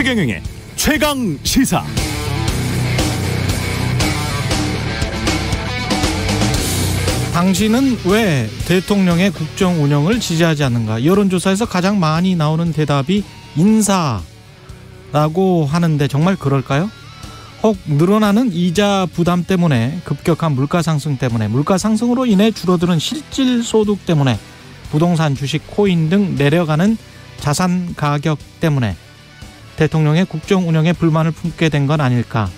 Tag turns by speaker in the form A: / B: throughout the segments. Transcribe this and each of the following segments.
A: 최경영의 최강 시사.
B: 당신은 왜 대통령의 국정 운영을 지지하지 않는가? 여론조사에서 가장 많이 나오는 대답이 인사라고 하는데 정말 그럴까요? 혹 늘어나는 이자 부담 때문에, 급격한 물가 상승 때문에, 물가 상승으로 인해 줄어드는 실질 소득 때문에, 부동산, 주식, 코인 등 내려가는 자산 가격 때문에 대통령의 국정 운영에 불만을 품게 된 건 아닐까,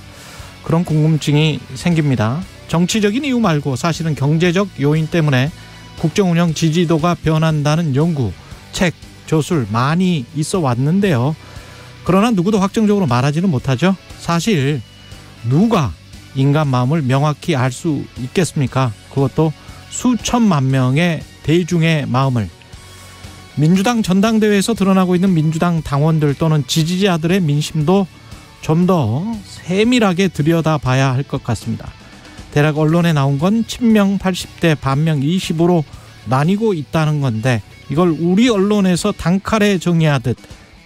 B: 그런 궁금증이 생깁니다. 정치적인 이유 말고 사실은 경제적 요인 때문에 국정 운영 지지도가 변한다는 연구, 책, 저술 많이 있어 왔는데요. 그러나 누구도 확정적으로 말하지는 못하죠. 사실 누가 인간 마음을 명확히 알 수 있겠습니까? 그것도 수천만 명의 대중의 마음을. 민주당 전당대회에서 드러나고 있는 민주당 당원들 또는 지지자들의 민심도 좀 더 세밀하게 들여다봐야 할 것 같습니다. 대략 언론에 나온 건 친명 80대, 반명 20으로 나뉘고 있다는 건데, 이걸 우리 언론에서 단칼에 정의하듯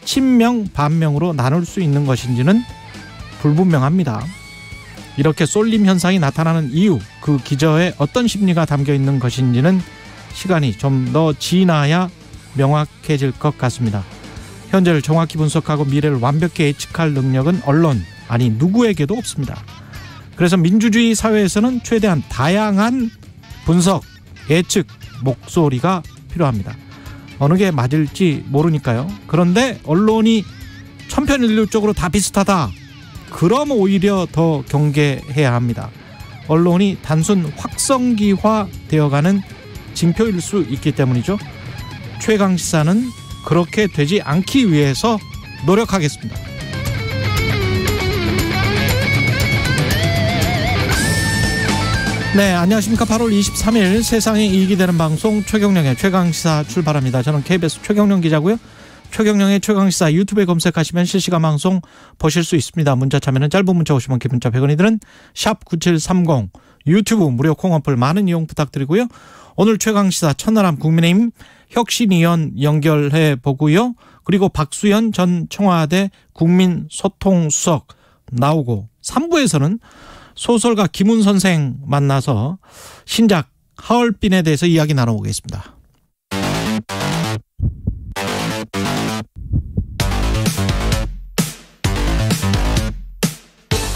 B: 친명, 반명으로 나눌 수 있는 것인지는 불분명합니다. 이렇게 쏠림 현상이 나타나는 이유, 그 기저에 어떤 심리가 담겨 있는 것인지는 시간이 좀 더 지나야 명확해질 것 같습니다. 현재를 정확히 분석하고 미래를 완벽히 예측할 능력은 언론, 아니 누구에게도 없습니다. 그래서 민주주의 사회에서는 최대한 다양한 분석, 예측, 목소리가 필요합니다. 어느 게 맞을지 모르니까요. 그런데 언론이 천편일률적으로 다 비슷하다, 그럼 오히려 더 경계해야 합니다. 언론이 단순 확성기화 되어가는 징표일 수 있기 때문이죠. 최강시사는 그렇게 되지 않기 위해서 노력하겠습니다. 네, 안녕하십니까. 8월 23일 세상에 이익이 되는 방송 최경영의 최강시사 출발합니다. 저는 KBS 최경영 기자고요. 최경영의 최강시사 유튜브에 검색하시면 실시간 방송 보실 수 있습니다. 문자 참여는 짧은 문자 50원, 긴 문자 100원이 드는 샵9730, 유튜브 무료 콩 어플 많은 이용 부탁드리고요. 오늘 최강시사 천하람 국민의힘 혁신위원 연결해 보고요. 그리고 박수현 전 청와대 국민소통수석 나오고, 3부에서는 소설가 김훈 선생 만나서 신작 하얼빈에 대해서 이야기 나눠보겠습니다.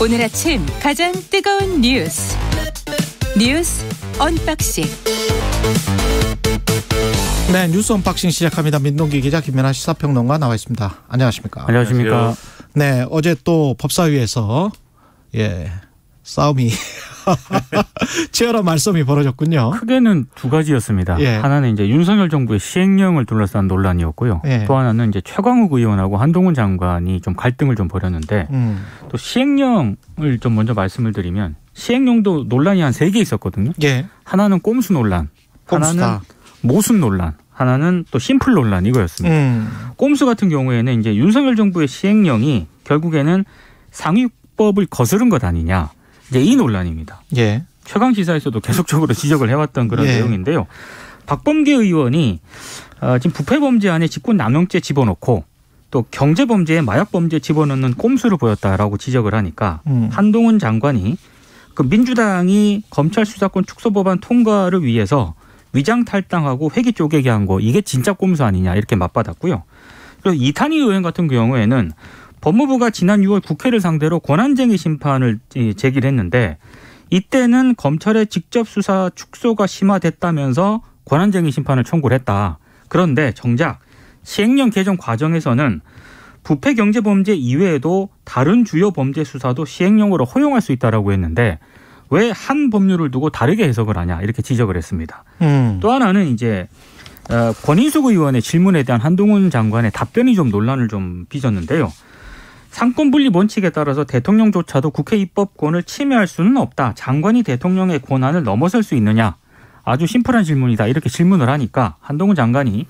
C: 오늘 아침 가장 뜨거운 뉴스 언박싱.
B: 네, 뉴스 언박싱 시작합니다. 민동기 기자, 김연아 시사평론가 나와 있습니다. 안녕하십니까?
D: 안녕하십니까?
B: 네, 어제 또 법사위에서 싸움이 치열한 말싸움이 벌어졌군요.
D: 크게는 두 가지였습니다. 하나는 이제 윤석열 정부의 시행령을 둘러싼 논란이었고요. 또 하나는 이제 최광욱 의원하고 한동훈 장관이 좀 갈등을 좀 벌였는데, 또 시행령을 좀 먼저 말씀을 드리면, 시행령도 논란이 한 3개 있었거든요. 하나는 꼼수 논란, 하나는 모순 논란, 하나는 또 심플 논란, 이거였습니다. 꼼수 같은 경우에는 이제 윤석열 정부의 시행령이 결국에는 상위법을 거스른 것 아니냐, 이제 이 논란입니다. 최강시사에서도 계속적으로 지적을 해왔던 그런 내용인데요. 박범계 의원이 지금 부패범죄 안에 직권남용죄 집어넣고 또 경제범죄에 마약범죄 집어넣는 꼼수를 보였다라고 지적을 하니까 한동훈 장관이 그 민주당이 검찰 수사권 축소 법안 통과를 위해서 위장 탈당하고 회기 쪼개기 한 거, 이게 진짜 꼼수 아니냐, 이렇게 맞받았고요. 그리고 이탄희 의원 같은 경우에는 법무부가 지난 6월 국회를 상대로 권한쟁의 심판을 제기를 했는데, 이때는 검찰의 직접 수사 축소가 심화됐다면서 권한쟁의 심판을 청구를 했다. 그런데 정작 시행령 개정 과정에서는 부패 경제범죄 이외에도 다른 주요 범죄 수사도 시행령으로 허용할 수 있다라고 했는데, 왜 한 법률을 두고 다르게 해석을 하냐, 이렇게 지적을 했습니다. 또 하나는 이제 권인숙 의원의 질문에 대한 한동훈 장관의 답변이 좀 논란을 좀 빚었는데요. 상권 분립 원칙에 따라서 대통령조차도 국회 입법권을 침해할 수는 없다. 장관이 대통령의 권한을 넘어설 수 있느냐. 아주 심플한 질문이다. 이렇게 질문을 하니까 한동훈 장관이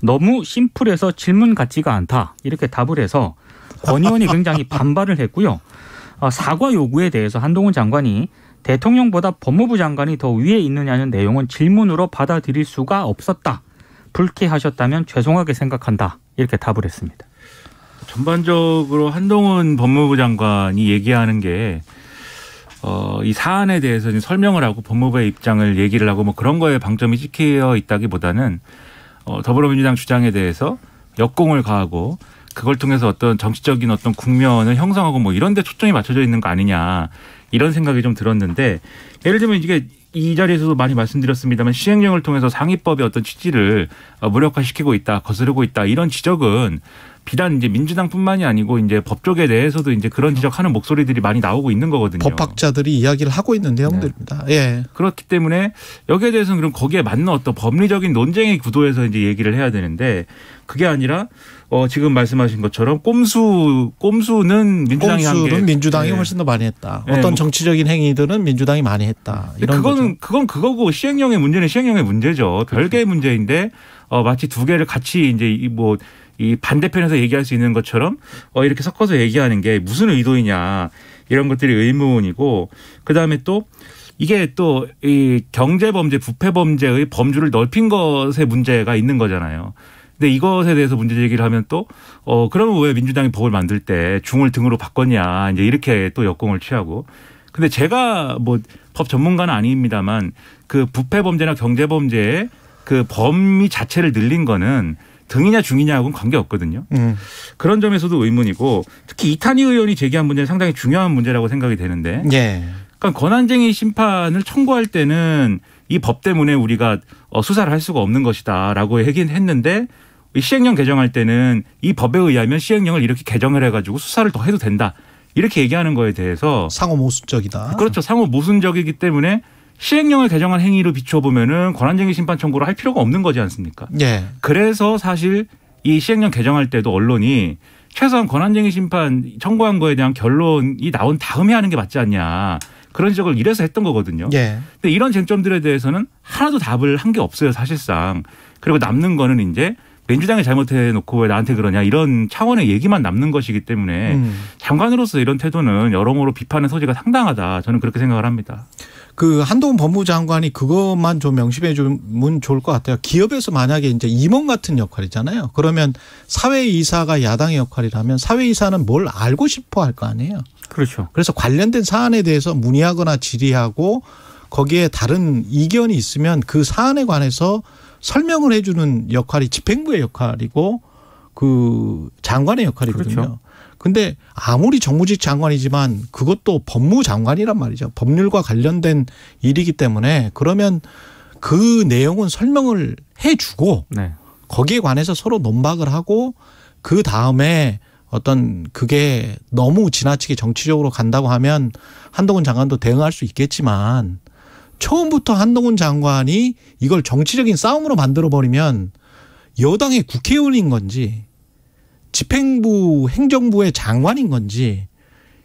D: 너무 심플해서 질문 같지가 않다, 이렇게 답을 해서 권 의원이 굉장히 반발을 했고요. 사과 요구에 대해서 한동훈 장관이 대통령보다 법무부 장관이 더 위에 있느냐는 내용은 질문으로 받아들일 수가 없었다. 불쾌하셨다면 죄송하게 생각한다. 이렇게 답을 했습니다. 전반적으로 한동훈 법무부 장관이 얘기하는 게 이 사안에 대해서 설명을 하고 법무부의 입장을 얘기를 하고 뭐 그런 거에 방점이 찍혀 있다기보다는 더불어민주당 주장에 대해서 역공을 가하고 그걸 통해서 어떤 정치적인 어떤 국면을 형성하고 뭐 이런 데 초점이 맞춰져 있는 거 아니냐 이런 생각이 좀 들었는데 예를 들면 이게 이 자리에서도 많이 말씀드렸습니다만 시행령을 통해서 상위법의 어떤 취지를 무력화시키고 있다, 거스르고 있다 이런 지적은 비단 이제 민주당뿐만이 아니고 이제 법조계 내에서도 이제 그런 지적하는 목소리들이 많이 나오고 있는 거거든요.
B: 법학자들이 이야기를 하고 있는 내용들입니다. 네. 예.
D: 그렇기 때문에 여기에 대해서는 그럼 거기에 맞는 어떤 법리적인 논쟁의 구도에서 이제 얘기를 해야 되는데 그게 아니라 지금 말씀하신 것처럼 꼼수는 민주당이 한 게.
B: 꼼수는 민주당이 네. 훨씬 더 많이 했다. 어떤 네. 정치적인 행위들은 민주당이 많이 했다. 이런
D: 그건 그거고 시행령의 문제는 시행령의 문제죠. 그렇죠. 별개의 문제인데 마치 두 개를 같이 이제 이 반대편에서 얘기할 수 있는 것처럼 이렇게 섞어서 얘기하는 게 무슨 의도이냐 이런 것들이 의문이고 그다음에 또 이게 또 이 경제범죄, 부패범죄의 범주를 넓힌 것에 문제가 있는 거잖아요. 근데 이것에 대해서 문제 제기를 하면 또 그러면 왜 민주당이 법을 만들 때 중을 등으로 바꿨냐 이제 이렇게 또 역공을 취하고 근데 제가 뭐 법 전문가는 아닙니다만 그 부패범죄나 경제범죄의 그 범위 자체를 늘린 거는 등이냐 중이냐하고는 관계없거든요. 그런 점에서도 의문이고 특히 이탄희 의원이 제기한 문제는 상당히 중요한 문제라고 생각이 되는데
B: 예.
D: 그러니까 권한쟁의 심판을 청구할 때는 이 법 때문에 우리가 수사를 할 수가 없는 것이다라고 얘기는 했는데 시행령 개정할 때는 이 법에 의하면 시행령을 이렇게 개정을 해가지고 수사를 더 해도 된다. 이렇게 얘기하는 거에 대해서
B: 상호 모순적이다.
D: 그렇죠. 상호 모순적이기 때문에 시행령을 개정한 행위로 비춰보면은 권한쟁의 심판 청구를 할 필요가 없는 거지 않습니까?
B: 예.
D: 그래서 사실 이 시행령 개정할 때도 언론이 최소한 권한쟁의 심판 청구한 거에 대한 결론이 나온 다음에 하는 게 맞지 않냐. 그런 지적을 이래서 했던 거거든요.
B: 예.
D: 근데 이런 쟁점들에 대해서는 하나도 답을 한 게 없어요, 사실상. 그리고 남는 거는 이제 민주당이 잘못해놓고 왜 나한테 그러냐 이런 차원의 얘기만 남는 것이기 때문에 장관으로서 이런 태도는 여러모로 비판의 소지가 상당하다. 저는 그렇게 생각을 합니다.
B: 그 한동훈 법무부 장관이 그것만 좀 명심해 주면 좋을 것 같아요. 기업에서 만약에 이제 임원 같은 역할이잖아요. 그러면 사회이사가 야당의 역할이라면 사회이사는 뭘 알고 싶어 할 거 아니에요.
D: 그렇죠.
B: 그래서 관련된 사안에 대해서 문의하거나 질의하고 거기에 다른 이견이 있으면 그 사안에 관해서 설명을 해 주는 역할이 집행부의 역할이고 그 장관의 역할이거든요.
D: 그렇죠.
B: 근데 아무리 정무직 장관이지만 그것도 법무장관이란 말이죠. 법률과 관련된 일이기 때문에 그러면 그 내용은 설명을 해 주고
D: 네.
B: 거기에 관해서 서로 논박을 하고 그 다음에 어떤 그게 너무 지나치게 정치적으로 간다고 하면 한동훈 장관도 대응할 수 있겠지만 처음부터 한동훈 장관이 이걸 정치적인 싸움으로 만들어버리면 여당의 국회의원인 건지 집행부 행정부의 장관인 건지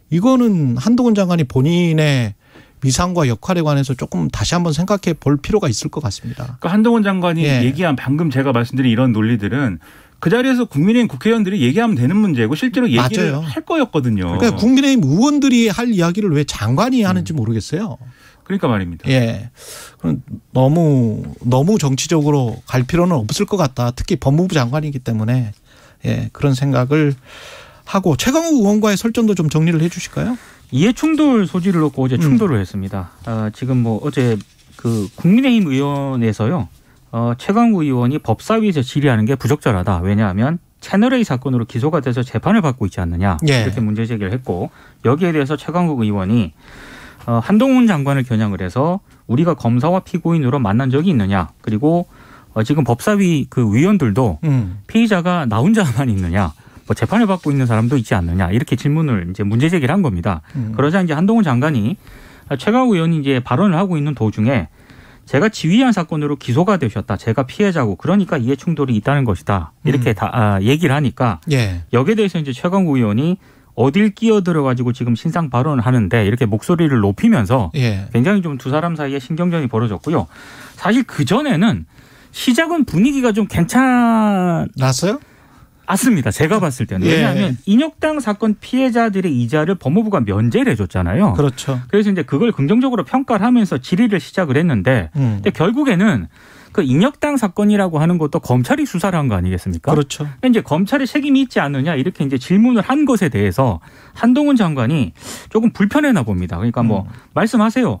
B: 이거는 한동훈 장관이 본인의 위상과 역할에 관해서 조금 다시 한번 생각해 볼 필요가 있을 것 같습니다.
D: 그러니까 한동훈 장관이 얘기한 방금 제가 말씀드린 이런 논리들은 그 자리에서 국민의힘 국회의원들이 얘기하면 되는 문제고 실제로 얘기를
B: 맞아요.
D: 할 거였거든요.
B: 그러니까 국민의힘 의원들이 할 이야기를 왜 장관이 하는지 모르겠어요.
D: 그러니까 말입니다.
B: 예. 그럼 너무 정치적으로 갈 필요는 없을 것 같다. 특히 법무부 장관이기 때문에 예, 그런 생각을 하고 최강욱 의원과의 설전도 좀 정리를 해 주실까요?
D: 이해충돌 소지를 놓고 어제 충돌을 했습니다. 지금 뭐 어제 그 국민의힘 의원에서요. 최강욱 의원이 법사위에서 질의하는 게 부적절하다. 왜냐하면 채널A 사건으로 기소가 돼서 재판을 받고 있지 않느냐.
B: 예.
D: 이렇게 문제 제기를 했고 여기에 대해서 최강욱 의원이 한동훈 장관을 겨냥을 해서 우리가 검사와 피고인으로 만난 적이 있느냐. 그리고 지금 법사위 그 위원들도 피의자가 나 혼자만 있느냐. 뭐 재판을 받고 있는 사람도 있지 않느냐. 이렇게 질문을 이제 문제 제기를 한 겁니다. 그러자 이제 한동훈 장관이 최강욱 의원이 이제 발언을 하고 있는 도중에 제가 지휘한 사건으로 기소가 되셨다. 제가 피해자고 그러니까 이해 충돌이 있다는 것이다. 이렇게 다 얘기를 하니까
B: 예.
D: 여기에 대해서 이제 최강욱 의원이 어딜 끼어들어 가지고 지금 신상 발언을 하는데 이렇게 목소리를 높이면서
B: 예.
D: 굉장히 좀 두 사람 사이에 신경전이 벌어졌고요. 사실 그 전에는 시작은 분위기가 좀
B: 괜찮았어요?
D: 맞습니다. 제가 봤을 때는.
B: 예.
D: 왜냐하면 인혁당 사건 피해자들의 이자를 법무부가 면제를 해줬잖아요.
B: 그렇죠.
D: 그래서 이제 그걸 긍정적으로 평가를 하면서 질의를 시작을 했는데 근데 결국에는 그 인혁당 사건이라고 하는 것도 검찰이 수사를 한 거 아니겠습니까?
B: 그렇죠.
D: 이제 검찰의 책임이 있지 않느냐 이렇게 이제 질문을 한 것에 대해서 한동훈 장관이 조금 불편해나 봅니다. 그러니까 뭐 말씀하세요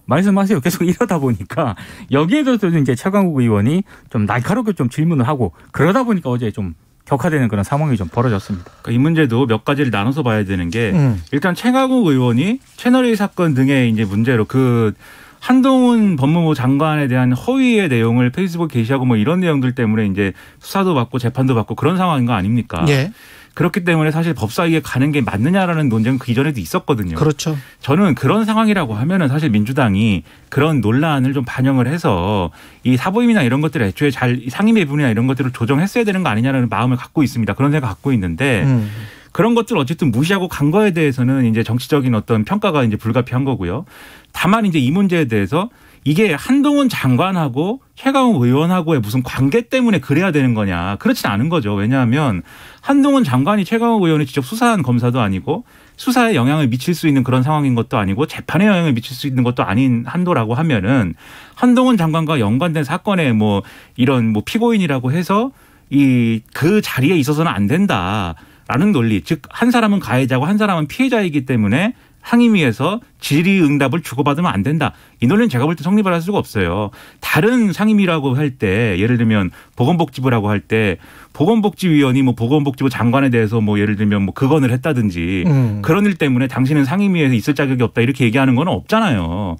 D: 계속 이러다 보니까 여기에 대해서 이제 최강욱 의원이 좀 날카롭게 좀 질문을 하고 그러다 보니까 어제 좀 격화되는 그런 상황이 좀 벌어졌습니다.
E: 이 문제도 몇 가지를 나눠서 봐야 되는 게 일단 최강욱 의원이 채널A 사건 등의 이제 문제로 그 한동훈 법무부 장관에 대한 허위의 내용을 페이스북에 게시하고 뭐 이런 내용들 때문에 이제 수사도 받고 재판도 받고 그런 상황인 거 아닙니까?
B: 예.
E: 그렇기 때문에 사실 법사위에 가는 게 맞느냐라는 논쟁은 그 이전에도 있었거든요.
B: 그렇죠.
E: 저는 그런 상황이라고 하면은 사실 민주당이 그런 논란을 좀 반영을 해서 이 사보임이나 이런 것들을 애초에 잘 상임위 부분이나 이런 것들을 조정했어야 되는 거 아니냐는 마음을 갖고 있습니다. 그런 생각 갖고 있는데 그런 것들을 어쨌든 무시하고 간 거에 대해서는 이제 정치적인 어떤 평가가 이제 불가피한 거고요. 다만 이제 이 문제에 대해서 이게 한동훈 장관하고 최강욱 의원하고의 무슨 관계 때문에 그래야 되는 거냐. 그렇지는 않은 거죠. 왜냐하면 한동훈 장관이 최강욱 의원이 직접 수사한 검사도 아니고 수사에 영향을 미칠 수 있는 그런 상황인 것도 아니고 재판에 영향을 미칠 수 있는 것도 아닌 한도라고 하면은 한동훈 장관과 연관된 사건에 뭐 이런 뭐 피고인이라고 해서 그 자리에 있어서는 안 된다라는 논리. 즉 한 사람은 가해자고 한 사람은 피해자이기 때문에 상임위에서 질의응답을 주고받으면 안 된다. 이 논리는 제가 볼 때 성립을 할 수가 없어요. 다른 상임위라고 할 때 예를 들면 보건복지부라고 할 때 보건복지위원이 뭐 보건복지부 장관에 대해서 뭐 예를 들면 뭐 극언을 했다든지 그런 일 때문에 당신은 상임위에서 있을 자격이 없다 이렇게 얘기하는 건 없잖아요.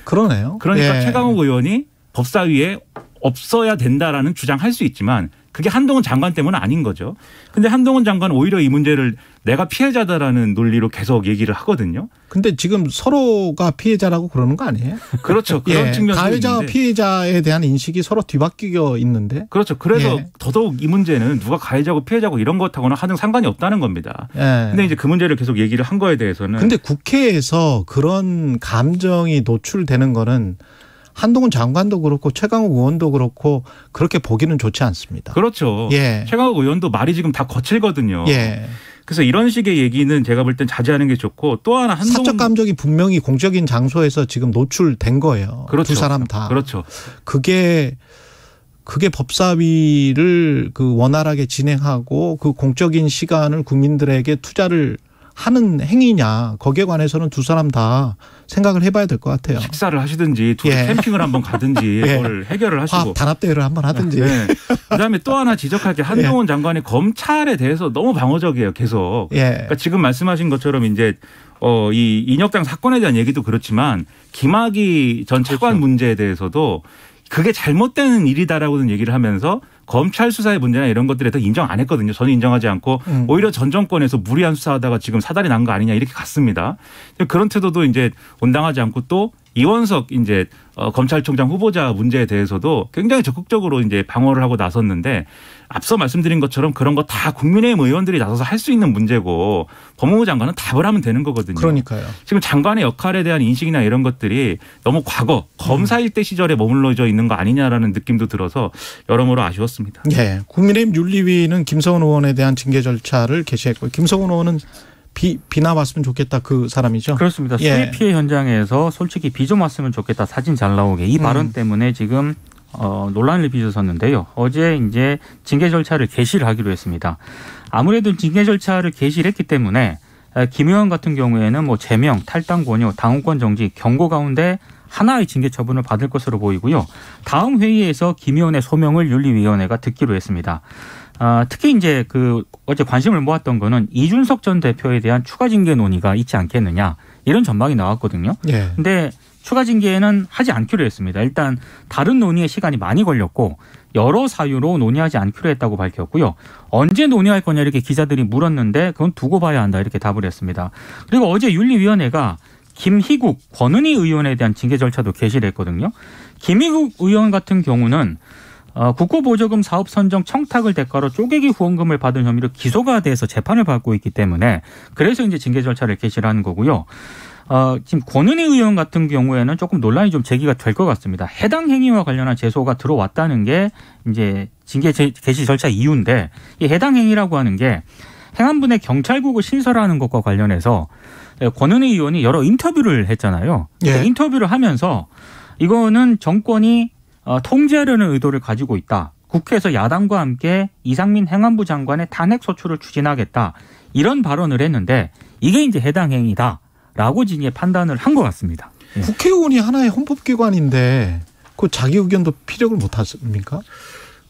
B: 그러네요.
E: 그러니까
B: 예.
E: 최강욱 의원이 법사위에 없어야 된다라는 주장할 수 있지만 그게 한동훈 장관 때문은 아닌 거죠. 근데 한동훈 장관은 오히려 이 문제를 내가 피해자다라는 논리로 계속 얘기를 하거든요.
B: 근데 지금 서로가 피해자라고 그러는 거 아니에요?
E: 그렇죠. 그런
B: 예.
E: 측면도
B: 가해자와
E: 있는데.
B: 피해자에 대한 인식이 서로 뒤바뀌어 있는데.
E: 그렇죠. 그래서
B: 예.
E: 더더욱 이 문제는 누가 가해자고 피해자고 이런 것하고는 하등 상관이 없다는 겁니다.
B: 예.
E: 근데 이제 그 문제를 계속 얘기를 한 거에 대해서는.
B: 근데 국회에서 그런 감정이 노출되는 거는 한동훈 장관도 그렇고 최강욱 의원도 그렇고 그렇게 보기는 좋지 않습니다.
E: 그렇죠.
B: 예.
E: 최강욱 의원도 말이 지금 다 거칠거든요.
B: 예.
E: 그래서 이런 식의 얘기는 제가 볼 땐 자제하는 게 좋고 또 하나 한동훈.
B: 사적 감정이 분명히 공적인 장소에서 지금 노출된 거예요.
E: 그렇죠.
B: 두 사람 다.
E: 그렇죠.
B: 그게 법사위를 그 원활하게 진행하고 그 공적인 시간을 국민들에게 투자를 하는 행위냐 거기에 관해서는 두 사람 다 생각을 해봐야 될 것 같아요.
E: 식사를 하시든지 둘이
B: 예.
E: 캠핑을 한번 가든지
B: 예.
E: 그걸 해결을 하시고.
B: 화합 단합대회를 한번 하든지.
E: 네. 그다음에 또 하나 지적할 게 한동훈 장관이 검찰에 대해서 너무 방어적이에요. 계속.
B: 예.
E: 그러니까 지금 말씀하신 것처럼 이제 이 인혁당 사건에 대한 얘기도 그렇지만 김학의 전 차관 문제에 대해서도 그게 잘못된 일이다라고는 얘기를 하면서 검찰 수사의 문제나 이런 것들에 더 인정 안 했거든요. 저는 인정하지 않고 오히려 전 정권에서 무리한 수사하다가 지금 사달이 난 거 아니냐 이렇게 갔습니다. 그런 태도도 이제 온당하지 않고 또 이원석 이제 검찰총장 후보자 문제에 대해서도 굉장히 적극적으로 이제 방어를 하고 나섰는데 앞서 말씀드린 것처럼 그런 거 다 국민의힘 의원들이 나서서 할 수 있는 문제고 법무부 장관은 답을 하면 되는 거거든요.
B: 그러니까요.
E: 지금 장관의 역할에 대한 인식이나 이런 것들이 너무 과거 검사일 때 시절에 머물러져 있는 거 아니냐라는 느낌도 들어서 여러모로 아쉬웠습니다.
B: 예. 국민의힘 윤리위는 김성훈 의원에 대한 징계 절차를 개시했고요. 김성훈 의원은 비나 왔으면 좋겠다 그 사람이죠.
D: 그렇습니다. 수해
B: 예.
D: 피해 현장에서 솔직히 비 좀 왔으면 좋겠다 사진 잘 나오게 이 발언 때문에 지금 논란을 빚어섰는데요. 어제 이제 징계 절차를 개시를 하기로 했습니다. 아무래도 징계 절차를 개시를 했기 때문에 김 의원 같은 경우에는 뭐 제명, 탈당 권유, 당원권 정지, 경고 가운데 하나의 징계 처분을 받을 것으로 보이고요. 다음 회의에서 김 의원의 소명을 윤리위원회가 듣기로 했습니다. 특히 이제 어제 관심을 모았던 거는 이준석 전 대표에 대한 추가 징계 논의가 있지 않겠느냐 이런 전망이 나왔거든요. 그런데
B: 예.
D: 추가 징계는 하지 않기로 했습니다. 일단 다른 논의에 시간이 많이 걸렸고 여러 사유로 논의하지 않기로 했다고 밝혔고요. 언제 논의할 거냐 이렇게 기자들이 물었는데 그건 두고 봐야 한다 이렇게 답을 했습니다. 그리고 어제 윤리위원회가 김희국, 권은희 의원에 대한 징계 절차도 개시를 했거든요. 김희국 의원 같은 경우는 국고보조금 사업 선정 청탁을 대가로 쪼개기 후원금을 받은 혐의로 기소가 돼서 재판을 받고 있기 때문에 그래서 이제 징계 절차를 개시를 하는 거고요. 지금 권은희 의원 같은 경우에는 조금 논란이 좀 제기가 될 것 같습니다. 해당 행위와 관련한 제소가 들어왔다는 게 이제 징계 개시 절차 이유인데 이 해당 행위라고 하는 게 행안부의 경찰국을 신설하는 것과 관련해서 권은희 의원이 여러 인터뷰를 했잖아요.
B: 예.
D: 인터뷰를 하면서 이거는 정권이 통제하려는 의도를 가지고 있다. 국회에서 야당과 함께 이상민 행안부 장관의 탄핵 소추를 추진하겠다. 이런 발언을 했는데 이게 이제 해당 행위다라고 이제 판단을 한 것 같습니다.
B: 국회의원이 하나의 헌법기관인데 그 자기 의견도 피력을 못 하십니까?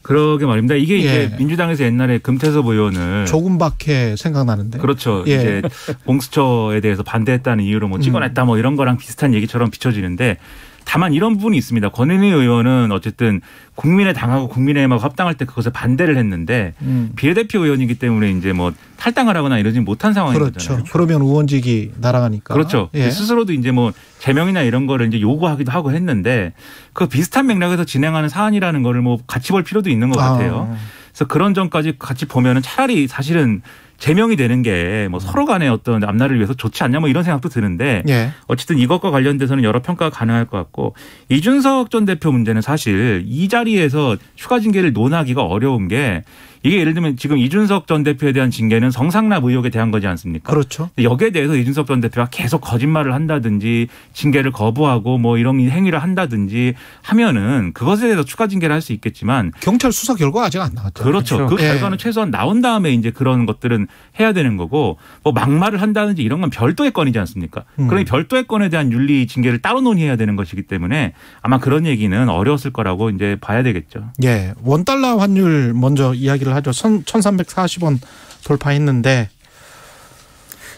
E: 그러게 말입니다. 이게 이제 민주당에서 옛날에 금태섭 의원을
B: 조금밖에 생각나는데.
E: 그렇죠. 이제 공수처에 대해서 반대했다는 이유로 뭐 찍어냈다 뭐 이런 거랑 비슷한 얘기처럼 비춰지는데 다만 이런 부분이 있습니다. 권은희 의원은 어쨌든 국민의 당하고 국민의힘하고 합당할 때 그것에 반대를 했는데 비례대표 의원이기 때문에 이제 뭐 탈당을 하거나 이러지 못한 상황인 거잖아요.
B: 그렇죠. 그러면 의원직이 날아가니까.
E: 그렇죠. 스스로도 이제 뭐 제명이나 이런 거를 이제 요구하기도 하고 했는데 그 비슷한 맥락에서 진행하는 사안이라는 거를 뭐 같이 볼 필요도 있는 것 같아요. 그래서 그런 점까지 같이 보면은 차라리 사실은 제명이 되는 게 뭐 서로 간의 어떤 앞날을 위해서 좋지 않냐 뭐 이런 생각도 드는데 어쨌든 이것과 관련돼서는 여러 평가가 가능할 것 같고 이준석 전 대표 문제는 사실 이 자리에서 추가 징계를 논하기가 어려운 게 이게 예를 들면 지금 이준석 전 대표에 대한 징계는 성상납 의혹에 대한 거지 않습니까?
B: 그렇죠.
E: 여기에 대해서 이준석 전 대표가 계속 거짓말을 한다든지 징계를 거부하고 뭐 이런 행위를 한다든지 하면은 그것에 대해서 추가 징계를 할 수 있겠지만
B: 경찰 수사 결과가 아직 안 나왔죠.
E: 그렇죠. 그 결과는 최소한 나온 다음에 이제 그런 것들은 해야 되는 거고 뭐 막말을 한다든지 이런 건 별도의 건이지 않습니까? 그러니 별도의 건에 대한 윤리 징계를 따로 논의해야 되는 것이기 때문에 아마 그런 얘기는 어려웠을 거라고 이제 봐야 되겠죠.
B: 예. 원달러 환율 먼저 이야기를 하죠. 1340원 돌파했는데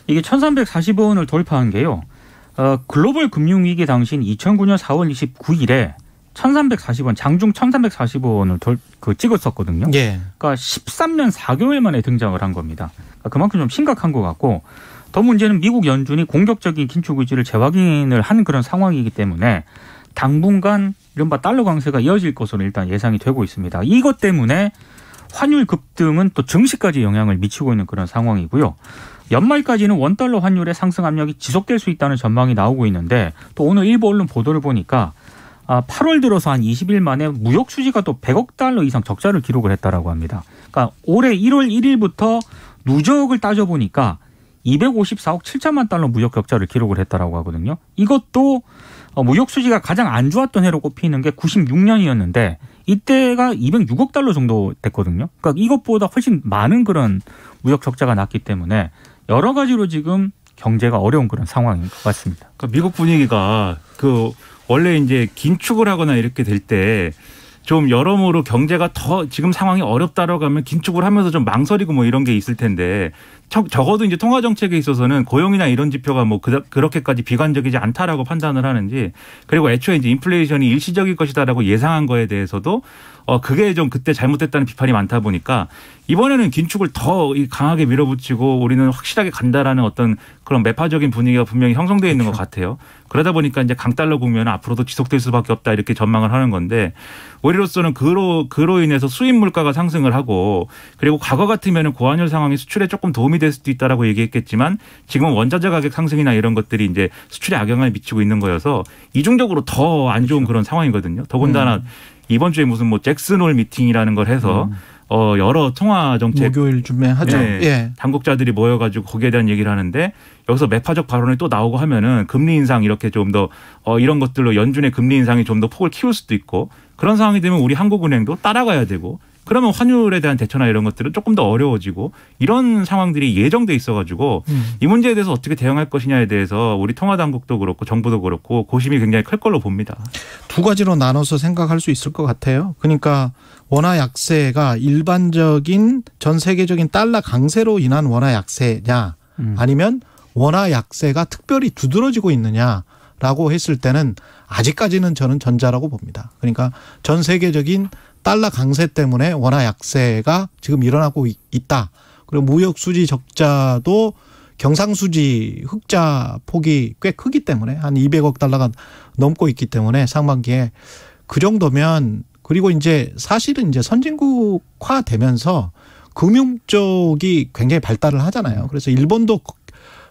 D: 이게 1340원을 돌파한 게요. 글로벌 금융위기 당시인 2009년 4월 29일에 1340원, 장중 1340원을 찍었었거든요. 그러니까 13년 4개월 만에 등장을 한 겁니다. 그러니까 그만큼 좀 심각한 것 같고 더 문제는 미국 연준이 공격적인 긴축 의지를 재확인을 한 그런 상황이기 때문에 당분간 이른바 달러 강세가 이어질 것으로 일단 예상이 되고 있습니다. 이것 때문에 환율 급등은 또 증시까지 영향을 미치고 있는 그런 상황이고요. 연말까지는 원달러 환율의 상승 압력이 지속될 수 있다는 전망이 나오고 있는데 또 오늘 일부 언론 보도를 보니까 8월 들어서 한 20일 만에 무역 수지가 또 100억 달러 이상 적자를 기록을 했다라고 합니다. 그러니까 올해 1월 1일부터 누적을 따져보니까 254억 7천만 달러 무역 적자를 기록을 했다라고 하거든요. 이것도 무역 수지가 가장 안 좋았던 해로 꼽히는 게 96년이었는데 이때가 206억 달러 정도 됐거든요. 그러니까 이것보다 훨씬 많은 그런 무역 적자가 났기 때문에 여러 가지로 지금 경제가 어려운 그런 상황인 것 같습니다.
E: 그러니까 미국 분위기가 원래 이제 긴축을 하거나 이렇게 될 때 좀 여러모로 경제가 더 지금 상황이 어렵다라고 하면 긴축을 하면서 좀 망설이고 뭐 이런 게 있을 텐데 적어도 이제 통화 정책에 있어서는 고용이나 이런 지표가 뭐 그렇게까지 비관적이지 않다라고 판단을 하는지 그리고 애초에 이제 인플레이션이 일시적일 것이다라고 예상한 거에 대해서도 그게 좀 그때 잘못됐다는 비판이 많다 보니까 이번에는 긴축을 더 강하게 밀어붙이고 우리는 확실하게 간다라는 어떤 그런 매파적인 분위기가 분명히 형성되어 있는 것 같아요. 그러다 보니까 이제 강달러 국면은 앞으로도 지속될 수밖에 없다 이렇게 전망을 하는 건데 우리로서는 그로 인해서 수입 물가가 상승을 하고 그리고 과거 같으면은 고환율 상황이 수출에 조금 도움이 될 수도 있다라고 얘기했겠지만 지금은 원자재 가격 상승이나 이런 것들이 이제 수출에 악영향을 미치고 있는 거여서 이중적으로 더 안 좋은 그런 상황이거든요. 더군다나 이번 주에 무슨 뭐 잭슨홀 미팅이라는 걸 해서 여러 통화 정책
B: 목요일쯤에 하죠.
E: 당국자들이 모여가지고 거기에 대한 얘기를 하는데 여기서 매파적 발언이 또 나오고 하면은 금리 인상 이렇게 좀 더 이런 것들로 연준의 금리 인상이 좀 더 폭을 키울 수도 있고 그런 상황이 되면 우리 한국은행도 따라가야 되고 그러면 환율에 대한 대처나 이런 것들은 조금 더 어려워지고 이런 상황들이 예정돼 있어가지고 이 문제에 대해서 어떻게 대응할 것이냐에 대해서 우리 통화당국도 그렇고 정부도 그렇고 고심이 굉장히 클 걸로 봅니다.
B: 두 가지로 나눠서 생각할 수 있을 것 같아요. 그러니까 원화 약세가 일반적인 전 세계적인 달러 강세로 인한 원화 약세냐 아니면 원화 약세가 특별히 두드러지고 있느냐라고 했을 때는 아직까지는 저는 전자라고 봅니다. 그러니까 전 세계적인 달러 강세 때문에 원화 약세가 지금 일어나고 있다. 그리고 무역 수지 적자도 경상수지 흑자 폭이 꽤 크기 때문에 한 200억 달러가 넘고 있기 때문에 상반기에 그 정도면 그리고 이제 사실은 이제 선진국화 되면서 금융 쪽이 굉장히 발달을 하잖아요. 그래서 일본도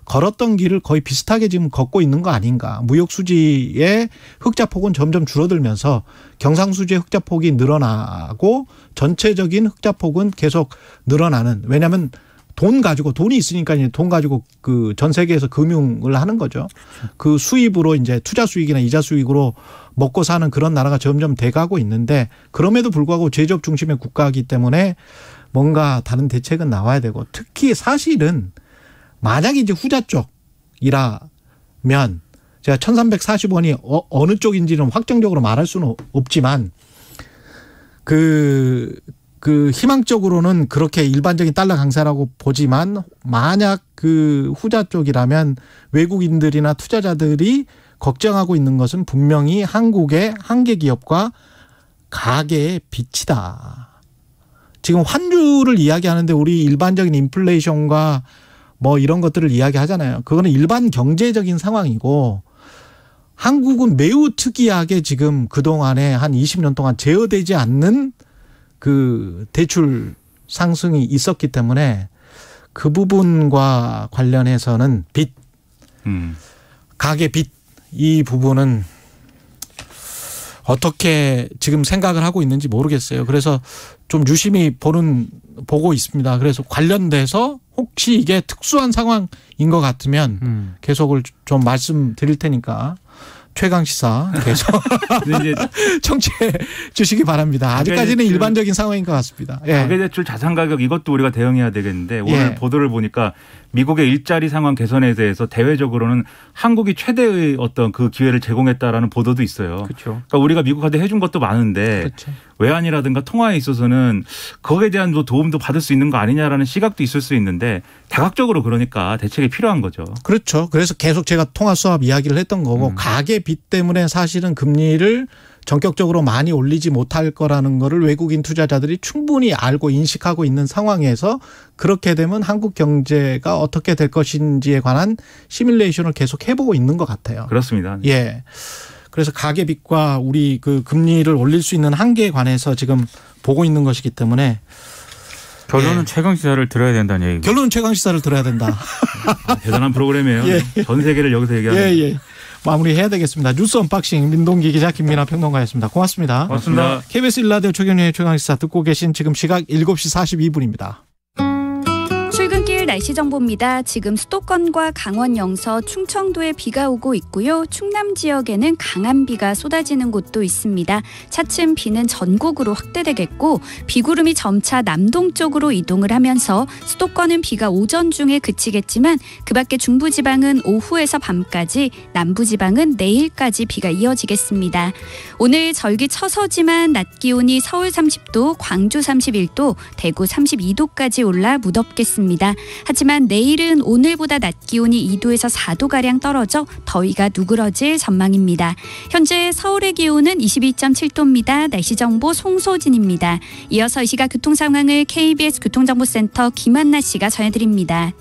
B: 걸었던 길을 거의 비슷하게 지금 걷고 있는 거 아닌가. 무역 수지의 흑자폭은 점점 줄어들면서 경상수지의 흑자폭이 늘어나고 전체적인 흑자폭은 계속 늘어나는. 왜냐하면 돈이 있으니까 돈 가지고 그 전 세계에서 금융을 하는 거죠. 그 수입으로 이제 투자 수익이나 이자 수익으로 먹고 사는 그런 나라가 점점 돼가고 있는데 그럼에도 불구하고 제조업 중심의 국가이기 때문에 뭔가 다른 대책은 나와야 되고 특히 사실은 만약에 이제 후자 쪽이라면 제가 1,340원이 어느 쪽인지는 확정적으로 말할 수는 없지만 그 희망적으로는 그렇게 일반적인 달러 강세라고 보지만 만약 그 후자 쪽이라면 외국인들이나 투자자들이 걱정하고 있는 것은 분명히 한국의 한계 기업과 가계의 빚이다. 지금 환율을 이야기하는데 우리 일반적인 인플레이션과 뭐 이런 것들을 이야기하잖아요. 그거는 일반 경제적인 상황이고 한국은 매우 특이하게 지금 그동안에 한 20년 동안 제어되지 않는 그 대출 상승이 있었기 때문에 그 부분과 관련해서는 빚, 가계 빚 이 부분은 어떻게 지금 생각을 하고 있는지 모르겠어요. 그래서 좀 유심히 보고 있습니다. 그래서 관련돼서 혹시 이게 특수한 상황인 것 같으면 계속을 좀 말씀드릴 테니까 최강시사 계속 청취해 주시기 바랍니다. 아직까지는 일반적인 상황인 것 같습니다. 예.
E: 가계대출 자산가격 이것도 우리가 대응해야 되겠는데 오늘 보도를 보니까 미국의 일자리 상황 개선에 대해서 대외적으로는 한국이 최대의 어떤 그 기회를 제공했다라는 보도도 있어요. 그렇죠. 그러니까 우리가 미국한테 해준 것도 많은데 그렇죠. 외환이라든가 통화에 있어서는 거기에 대한 도움도 받을 수 있는 거 아니냐라는 시각도 있을 수 있는데 다각적으로 그러니까 대책이 필요한 거죠.
B: 그렇죠. 그래서 계속 제가 통화 수합 이야기를 했던 거고 가계 빚 때문에 사실은 금리를 전격적으로 많이 올리지 못할 거라는 거를 외국인 투자자들이 충분히 알고 인식하고 있는 상황에서 그렇게 되면 한국 경제가 어떻게 될 것인지에 관한 시뮬레이션을 계속 해보고 있는 것 같아요.
E: 그렇습니다.
B: 예. 그래서 가계빚과 우리 그 금리를 올릴 수 있는 한계에 관해서 지금 보고 있는 것이기 때문에
D: 결론은 최강시사를 들어야 된다는 얘기고.
B: 결론은 최강시사를 들어야 된다.
E: 대단한 프로그램이에요. 예. 전 세계를 여기서 얘기하는.
B: 예. 마무리해야 되겠습니다. 뉴스 언박싱 민동기 기자 김민아 평론가였습니다. 고맙습니다.
E: 고맙습니다.
B: KBS 1라디오 최경영의 최강시사 듣고 계신 지금 시각 7시 42분입니다.
F: 출근길 날씨 정보입니다. 지금 수도권과 강원 영서, 충청도에 비가 오고 있고요. 충남 지역에는 강한 비가 쏟아지는 곳도 있습니다. 차츰 비는 전국으로 확대되겠고 비구름이 점차 남동쪽으로 이동을 하면서 수도권은 비가 오전 중에 그치겠지만 그밖에 중부지방은 오후에서 밤까지, 남부지방은 내일까지 비가 이어지겠습니다. 오늘 절기 처서지만 낮 기온이 서울 30도, 광주 31도, 대구 32도까지 올라 무덥겠습니다. 하지만 내일은 오늘보다 낮 기온이 2도에서 4도가량 떨어져 더위가 누그러질 전망입니다. 현재 서울의 기온은 22.7도입니다. 날씨 정보 송소진입니다. 이어서 이 시각 교통 상황을 KBS 교통정보센터 김한나 씨가 전해드립니다.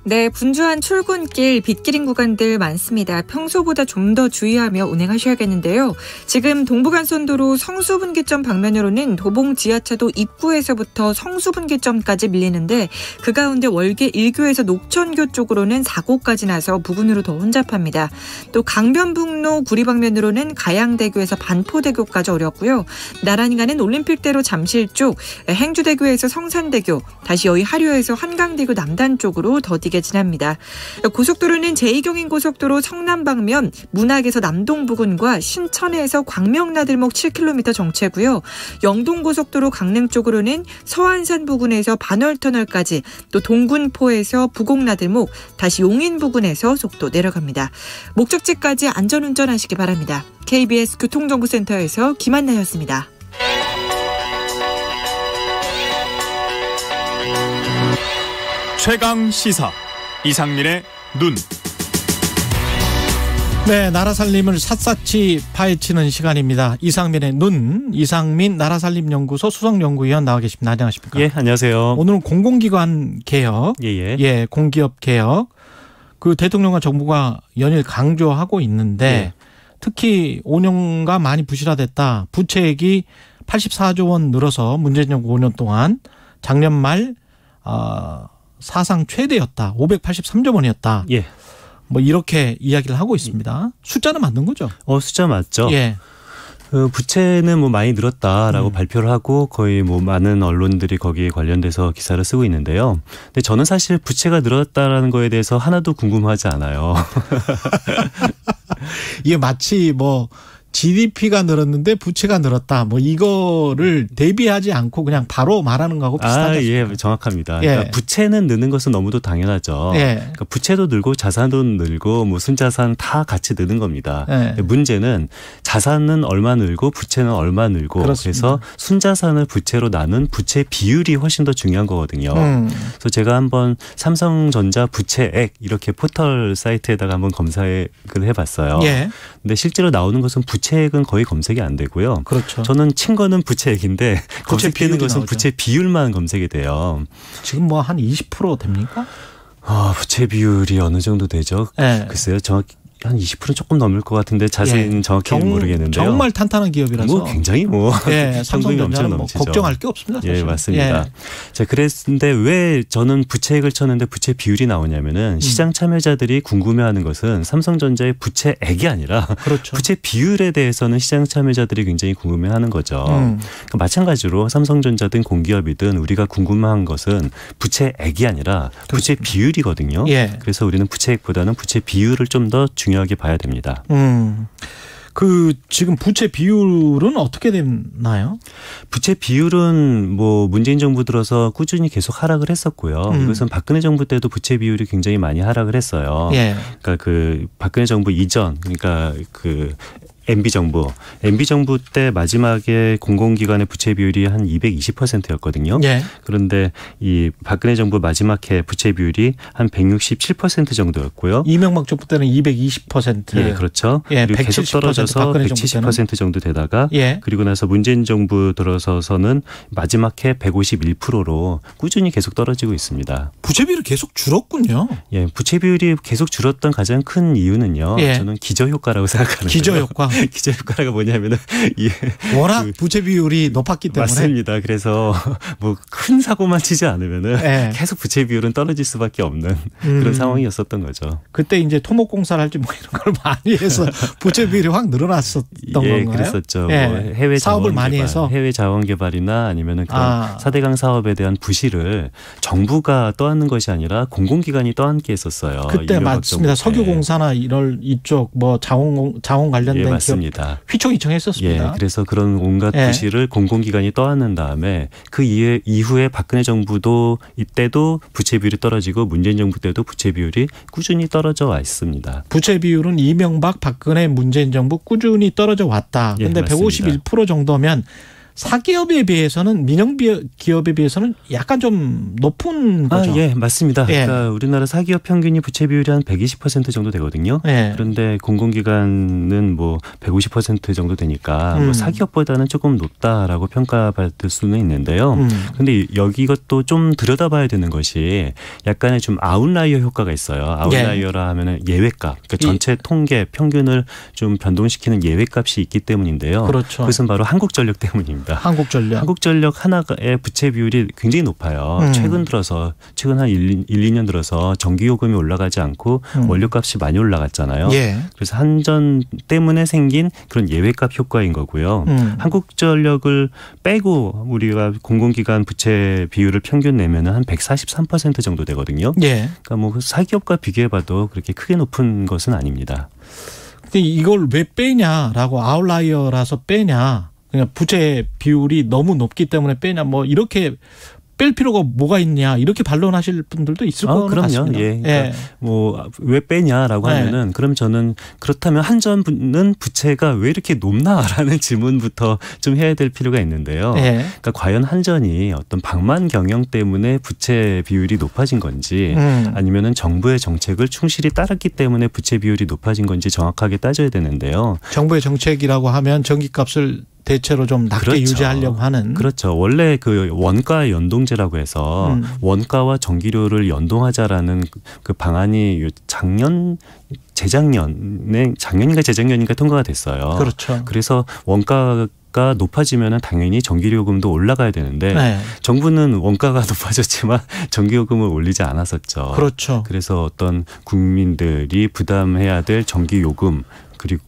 G: 네, 분주한 출근길, 빗길인 구간들 많습니다. 평소보다 좀 더 주의하며 운행하셔야겠는데요. 지금 동부간선도로 성수분기점 방면으로는 도봉 지하차도 입구에서부터 성수분기점까지 밀리는데 그 가운데 월계 1교에서 녹천교 쪽으로는 사고까지 나서 부근으로 더 혼잡합니다. 또 강변북로 구리 방면으로는 가양대교에서 반포대교까지 어렵고요. 나란히 가는 올림픽대로 잠실 쪽, 행주대교에서 성산대교, 다시 여의 하류에서 한강대교 남단 쪽으로 더디게 지납니다. 고속도로는 제2경인고속도로 성남 방면 문학에서 남동 부근과 신천에서 광명나들목 7km 정체고요. 영동고속도로 강릉 쪽으로는 서안산 부근에서 반월터널까지, 또 동군포에서 부곡나들목, 다시 용인 부근에서 속도 내려갑니다. 목적지까지 안전운전하시기 바랍니다. KBS 교통정보센터에서 김한나였습니다.
A: 최강시사 이상민의 눈.
B: 네, 나라 살림을 샅샅이 파헤치는 시간입니다. 이상민의 눈, 이상민 나라살림연구소 수석연구위원 나와 계십니다. 안녕하십니까?
H: 예, 안녕하세요.
B: 오늘은 공공기관 개혁, 예, 공기업 개혁, 그 대통령과 정부가 연일 강조하고 있는데 특히 5년간 많이 부실화됐다. 부채액이 84조 원 늘어서 문재인 정부 5년 동안 작년 말 사상 최대였다. 583조 원이었다.
H: 예.
B: 뭐 이렇게 이야기를 하고 있습니다. 숫자는 맞는 거죠?
H: 숫자 맞죠.
B: 예.
H: 부채는 뭐 많이 늘었다라고 발표를 하고 거의 뭐 많은 언론들이 거기에 관련돼서 기사를 쓰고 있는데요. 근데 저는 사실 부채가 늘었다라는 거에 대해서 하나도 궁금하지 않아요.
B: 이게 마치 뭐 GDP가 늘었는데 부채가 늘었다. 뭐 이거를 대비하지 않고 그냥 바로 말하는 거하고 비슷하죠.
H: 예, 정확합니다. 그러니까 부채는 느는 것은 너무도 당연하죠. 그러니까 부채도 늘고 자산도 늘고 뭐 순자산 다 같이 느는 겁니다. 문제는 자산은 얼마 늘고 부채는 얼마 늘고 그래서 순자산을 부채로 나눈 부채 비율이 훨씬 더 중요한 거거든요. 그래서 제가 한번 삼성전자 부채액 이렇게 포털 사이트에다가 한번 검색을 해봤어요. 근데 실제로 나오는 것은 부채액은 거의 검색이 안 되고요.
B: 그렇죠.
H: 저는 친 거는 부채액인데 검색되는 것은 나오죠. 부채 비율만 검색이 돼요.
B: 지금 뭐 한 20% 됩니까?
H: 부채 비율이 어느 정도 되죠? 글쎄요. 정확히 한 20% 조금 넘을 것 같은데 자세히는 정확히 모르겠는데요.
B: 정말 탄탄한 기업이라서.
H: 뭐 굉장히 뭐
B: 삼성전자는 뭐 걱정할 게 없습니다. 사실.
H: 예, 맞습니다. 자, 그랬는데 왜 저는 부채액을 쳤는데 부채 비율이 나오냐면은 시장 참여자들이 궁금해하는 것은 삼성전자의 부채액이 아니라 부채 비율에 대해서는 시장 참여자들이 굉장히 궁금해하는 거죠. 그러니까 마찬가지로 삼성전자든 공기업이든 우리가 궁금한 것은 부채액이 아니라 부채 비율이거든요. 그래서 우리는 부채액보다는 부채 비율을 좀 더 중요하게 봐야 됩니다.
B: 그 지금 부채 비율은 어떻게 됐나요?
H: 부채 비율은 뭐 문재인 정부 들어서 꾸준히 계속 하락을 했었고요. 이것은 박근혜 정부 때도 부채 비율이 굉장히 많이 하락을 했어요. 그러니까 그 박근혜 정부 이전, 그러니까 그 MB정부 때 마지막에 공공기관의 부채 비율이 한 220%였거든요. 그런데 이 박근혜 정부 마지막 해 부채 비율이 한 167% 정도였고요.
B: 이명박 정부 때는 220%.
H: 예, 그렇죠. 그리고 계속 떨어져서 170% 정도 되다가 그리고 나서 문재인 정부 들어서서는 마지막 해 151%로 꾸준히 계속 떨어지고 있습니다.
B: 부채 비율이 계속 줄었군요.
H: 예, 부채 비율이 계속 줄었던 가장 큰 이유는요. 저는 기저효과라고 생각하는데요.
B: 기저효과.
H: 기저효과가 뭐냐면은
B: 워낙 부채 비율이 높았기 때문에.
H: 맞습니다. 그래서 뭐 큰 사고만 치지 않으면은 계속 부채 비율은 떨어질 수밖에 없는 그런 상황이었었던 거죠.
B: 그때 이제 토목공사를 할지 뭐 이런 걸 많이 해서 부채 비율이 확 늘어났었던 건가요?
H: 그랬었죠. 뭐 해외
B: 사업을 많이
H: 개발,
B: 해서
H: 해외 자원 개발이나 아니면은 그런 4대강 사업에 대한 부실을 정부가 떠안는 것이 아니라 공공기관이 떠안게 했었어요.
B: 그때 맞습니다. 석유공사나 이쪽 뭐 자원 관련된
H: 맞습니다.
B: 휘청휘청했었습니다.
H: 그래서 그런 온갖 부실을 공공기관이 떠안는 다음에 그 이후에 박근혜 정부도 이때도 부채 비율이 떨어지고 문재인 정부 때도 부채 비율이 꾸준히 떨어져 와 있습니다.
B: 부채 비율은 이명박, 박근혜, 문재인 정부 꾸준히 떨어져 왔다. 그런데 151% 정도면 사기업에 비해서는 민영 기업에 비해서는 약간 좀 높은 거죠.
H: 예, 맞습니다. 그러니까 우리나라 사기업 평균이 부채 비율이 한 120% 정도 되거든요. 그런데 공공기관은 뭐 150% 정도 되니까 뭐 사기업보다는 조금 높다라고 평가받을 수는 있는데요. 그런데 여기 이것도 좀 들여다봐야 되는 것이 약간의 좀 아웃라이어 효과가 있어요. 아웃라이어라 하면은 예외값, 그러니까 전체 통계 평균을 좀 변동시키는 예외값이 있기 때문인데요. 그것은 바로 한국전력 때문입니다. 한국전력 하나의 부채 비율이 굉장히 높아요. 최근 한 1, 2년 들어서 전기요금이 올라가지 않고 원료값이 많이 올라갔잖아요. 그래서 한전 때문에 생긴 그런 예외값 효과인 거고요. 한국전력을 빼고 우리가 공공기관 부채 비율을 평균 내면은 한 143% 정도 되거든요. 그러니까 뭐 사기업과 비교해봐도 그렇게 크게 높은 것은 아닙니다.
B: 근데 이걸 왜 빼냐라고 아웃라이어라서 빼냐. 그냥 부채 비율이 너무 높기 때문에 빼냐 뭐 이렇게 뺄 필요가 뭐가 있냐 이렇게 반론하실 분들도 있을 것 같습니다.
H: 그러니까 뭐 왜 빼냐라고 하면은 그럼 저는 그렇다면 한전은 부채가 왜 이렇게 높나라는 질문부터 좀 해야 될 필요가 있는데요. 그러니까 과연 한전이 어떤 방만 경영 때문에 부채 비율이 높아진 건지 아니면은 정부의 정책을 충실히 따랐기 때문에 부채 비율이 높아진 건지 정확하게 따져야 되는데요.
B: 정부의 정책이라고 하면 전기값을 대체로 좀 낮게 유지하려고 하는.
H: 원래 그 원가 연동제라고 해서 원가와 전기료를 연동하자라는 그 방안이 작년인가 재작년인가 통과가 됐어요. 그래서 원가가 높아지면 당연히 전기요금도 올라가야 되는데 정부는 원가가 높아졌지만 전기요금을 올리지 않았었죠. 그래서 어떤 국민들이 부담해야 될 전기요금 그리고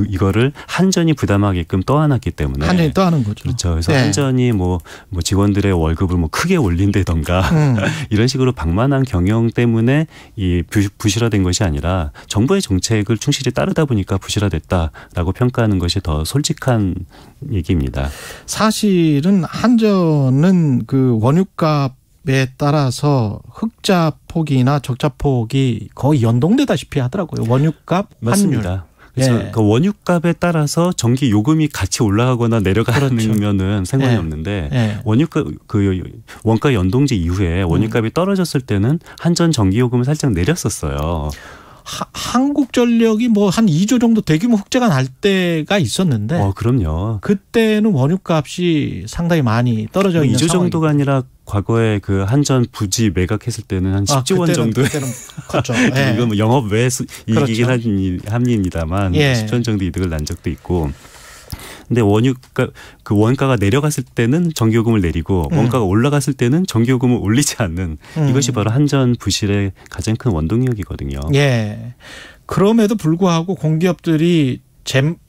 H: 이거를 한전이 부담하게끔 떠안았기 때문에
B: 한전이 떠안은 거죠.
H: 그렇죠. 그래서 한전이 뭐 직원들의 월급을 뭐 크게 올린다던가 이런 식으로 방만한 경영 때문에 이 부실화된 것이 아니라 정부의 정책을 충실히 따르다 보니까 부실화됐다라고 평가하는 것이 더 솔직한 얘기입니다.
B: 사실은 한전은 그 원유값에 따라서 흑자 폭이나 적자 폭이 거의 연동되다시피 하더라고요. 원유값,
H: 맞습니다. 환율. 그래서 그 원유값에 따라서 전기 요금이 같이 올라가거나 내려가면은 그렇죠. 상관이 없는데 원유값 그 원가 연동제 이후에 원유값이 떨어졌을 때는 한전 전기 요금을 살짝 내렸었어요.
B: 한국전력이 뭐 한 2조 정도 대규모 흑자가 날 때가 있었는데.
H: 그럼요.
B: 그때는 원유값이 상당히 많이 떨어져 있는
H: 2조 정도가 아니라 과거에 그 한전 부지 매각했을 때는 한 10조 원 정도.
B: 그때는 컸죠.
H: 이건 뭐 영업 외 이익이긴
B: 그렇죠.
H: 합니다만 10조 원 정도 이득을 난 적도 있고. 근데 그 원가가 내려갔을 때는 전기요금을 내리고 원가가 올라갔을 때는 전기요금을 올리지 않는 이것이 바로 한전 부실의 가장 큰 원동력이거든요.
B: 예. 그럼에도 불구하고 공기업들이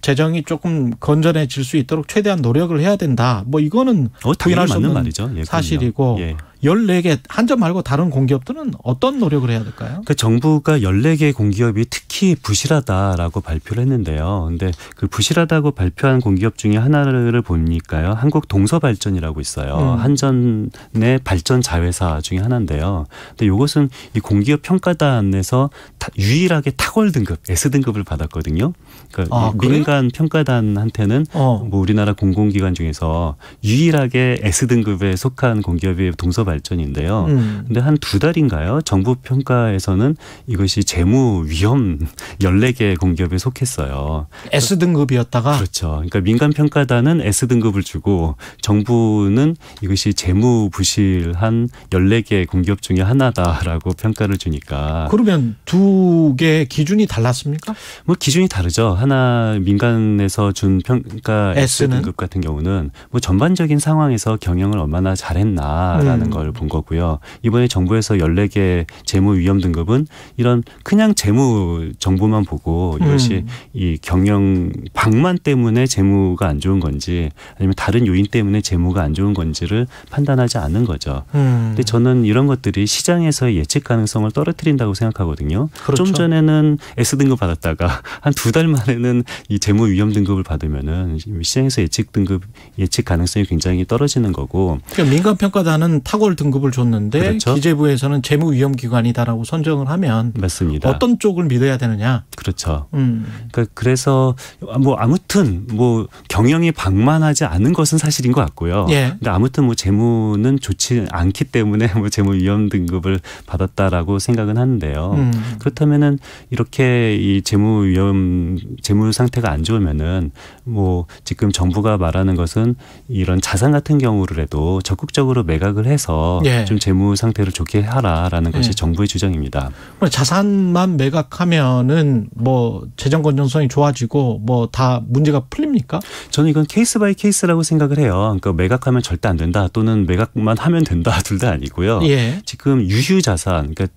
B: 재정이 조금 건전해질 수 있도록 최대한 노력을 해야 된다. 뭐 이거는 부인할 수 없는 말이죠. 사실이고 14개 한전 말고 다른 공기업들은 어떤 노력을 해야 될까요?
H: 그 정부가 14개 공기업이 특히 부실하다라고 발표를 했는데요. 그런데 그 부실하다고 발표한 공기업 중에 하나를 보니까요. 한국동서발전이라고 있어요. 한전의 발전 자회사 중에 하나인데요. 근데 이것은 이 공기업 평가단에서 유일하게 탁월 등급, S등급을 받았거든요. 그러니까 민간 평가단한테는 뭐 우리나라 공공기관 중에서 유일하게 S등급에 속한 공기업이 동서발전인데요. 근데 한 2달인가요? 정부 평가에서는 이것이 재무 위험 14개 공기업에 속했어요.
B: S등급이었다가?
H: 그렇죠. 그러니까 민간 평가단은 S등급을 주고 정부는 이것이 재무 부실한 14개 공기업 중에 하나다라고 평가를 주니까.
B: 그러면 두 개의 기준이 달랐습니까?
H: 뭐 기준이 다르죠. 하나 민간에서 준 평가 S등급 같은 경우는 뭐 전반적인 상황에서 경영을 얼마나 잘했나라는 걸 본 거고요. 이번에 정부에서 14개 재무 위험 등급은 이런 그냥 재무 정보만 보고 이것이 이 경영 방만 때문에 재무가 안 좋은 건지 아니면 다른 요인 때문에 재무가 안 좋은 건지를 판단하지 않는 거죠. 근데 저는 이런 것들이 시장에서의 예측 가능성을 떨어뜨린다고 생각하거든요.
B: 그렇죠.
H: 좀 전에는 S등급 받았다가 한 2달 만에는 이 재무 위험 등급을 받으면은 시장에서 예측 가능성이 굉장히 떨어지는 거고.
B: 그러니까 민간 평가단은 탁월 등급을 줬는데
H: 그렇죠.
B: 기재부에서는 재무 위험 기관이다라고 선정을 하면
H: 맞습니다.
B: 어떤 쪽을 믿어야 되느냐?
H: 그렇죠. 그러니까 그래서 뭐 아무튼 뭐 경영이 방만하지 않은 것은 사실인 것 같고요. 근데 아무튼 뭐 재무는 좋지 않기 때문에 뭐 재무 위험 등급을 받았다라고 생각은 하는데요. 그렇다면은 이렇게 이 재무 상태가 안 좋으면은 뭐 지금 정부가 말하는 것은 이런 자산 같은 경우라도 적극적으로 매각을 해서 좀 재무 상태를 좋게 하라라는 것이 정부의 주장입니다.
B: 자산만 매각하면은 뭐 재정 건전성이 좋아지고 뭐 다 문제가 풀립니까?
H: 저는 이건 케이스 바이 케이스라고 생각을 해요. 그러니까 매각하면 절대 안 된다 또는 매각만 하면 된다 둘 다 아니고요. 지금 유휴 자산, 그러니까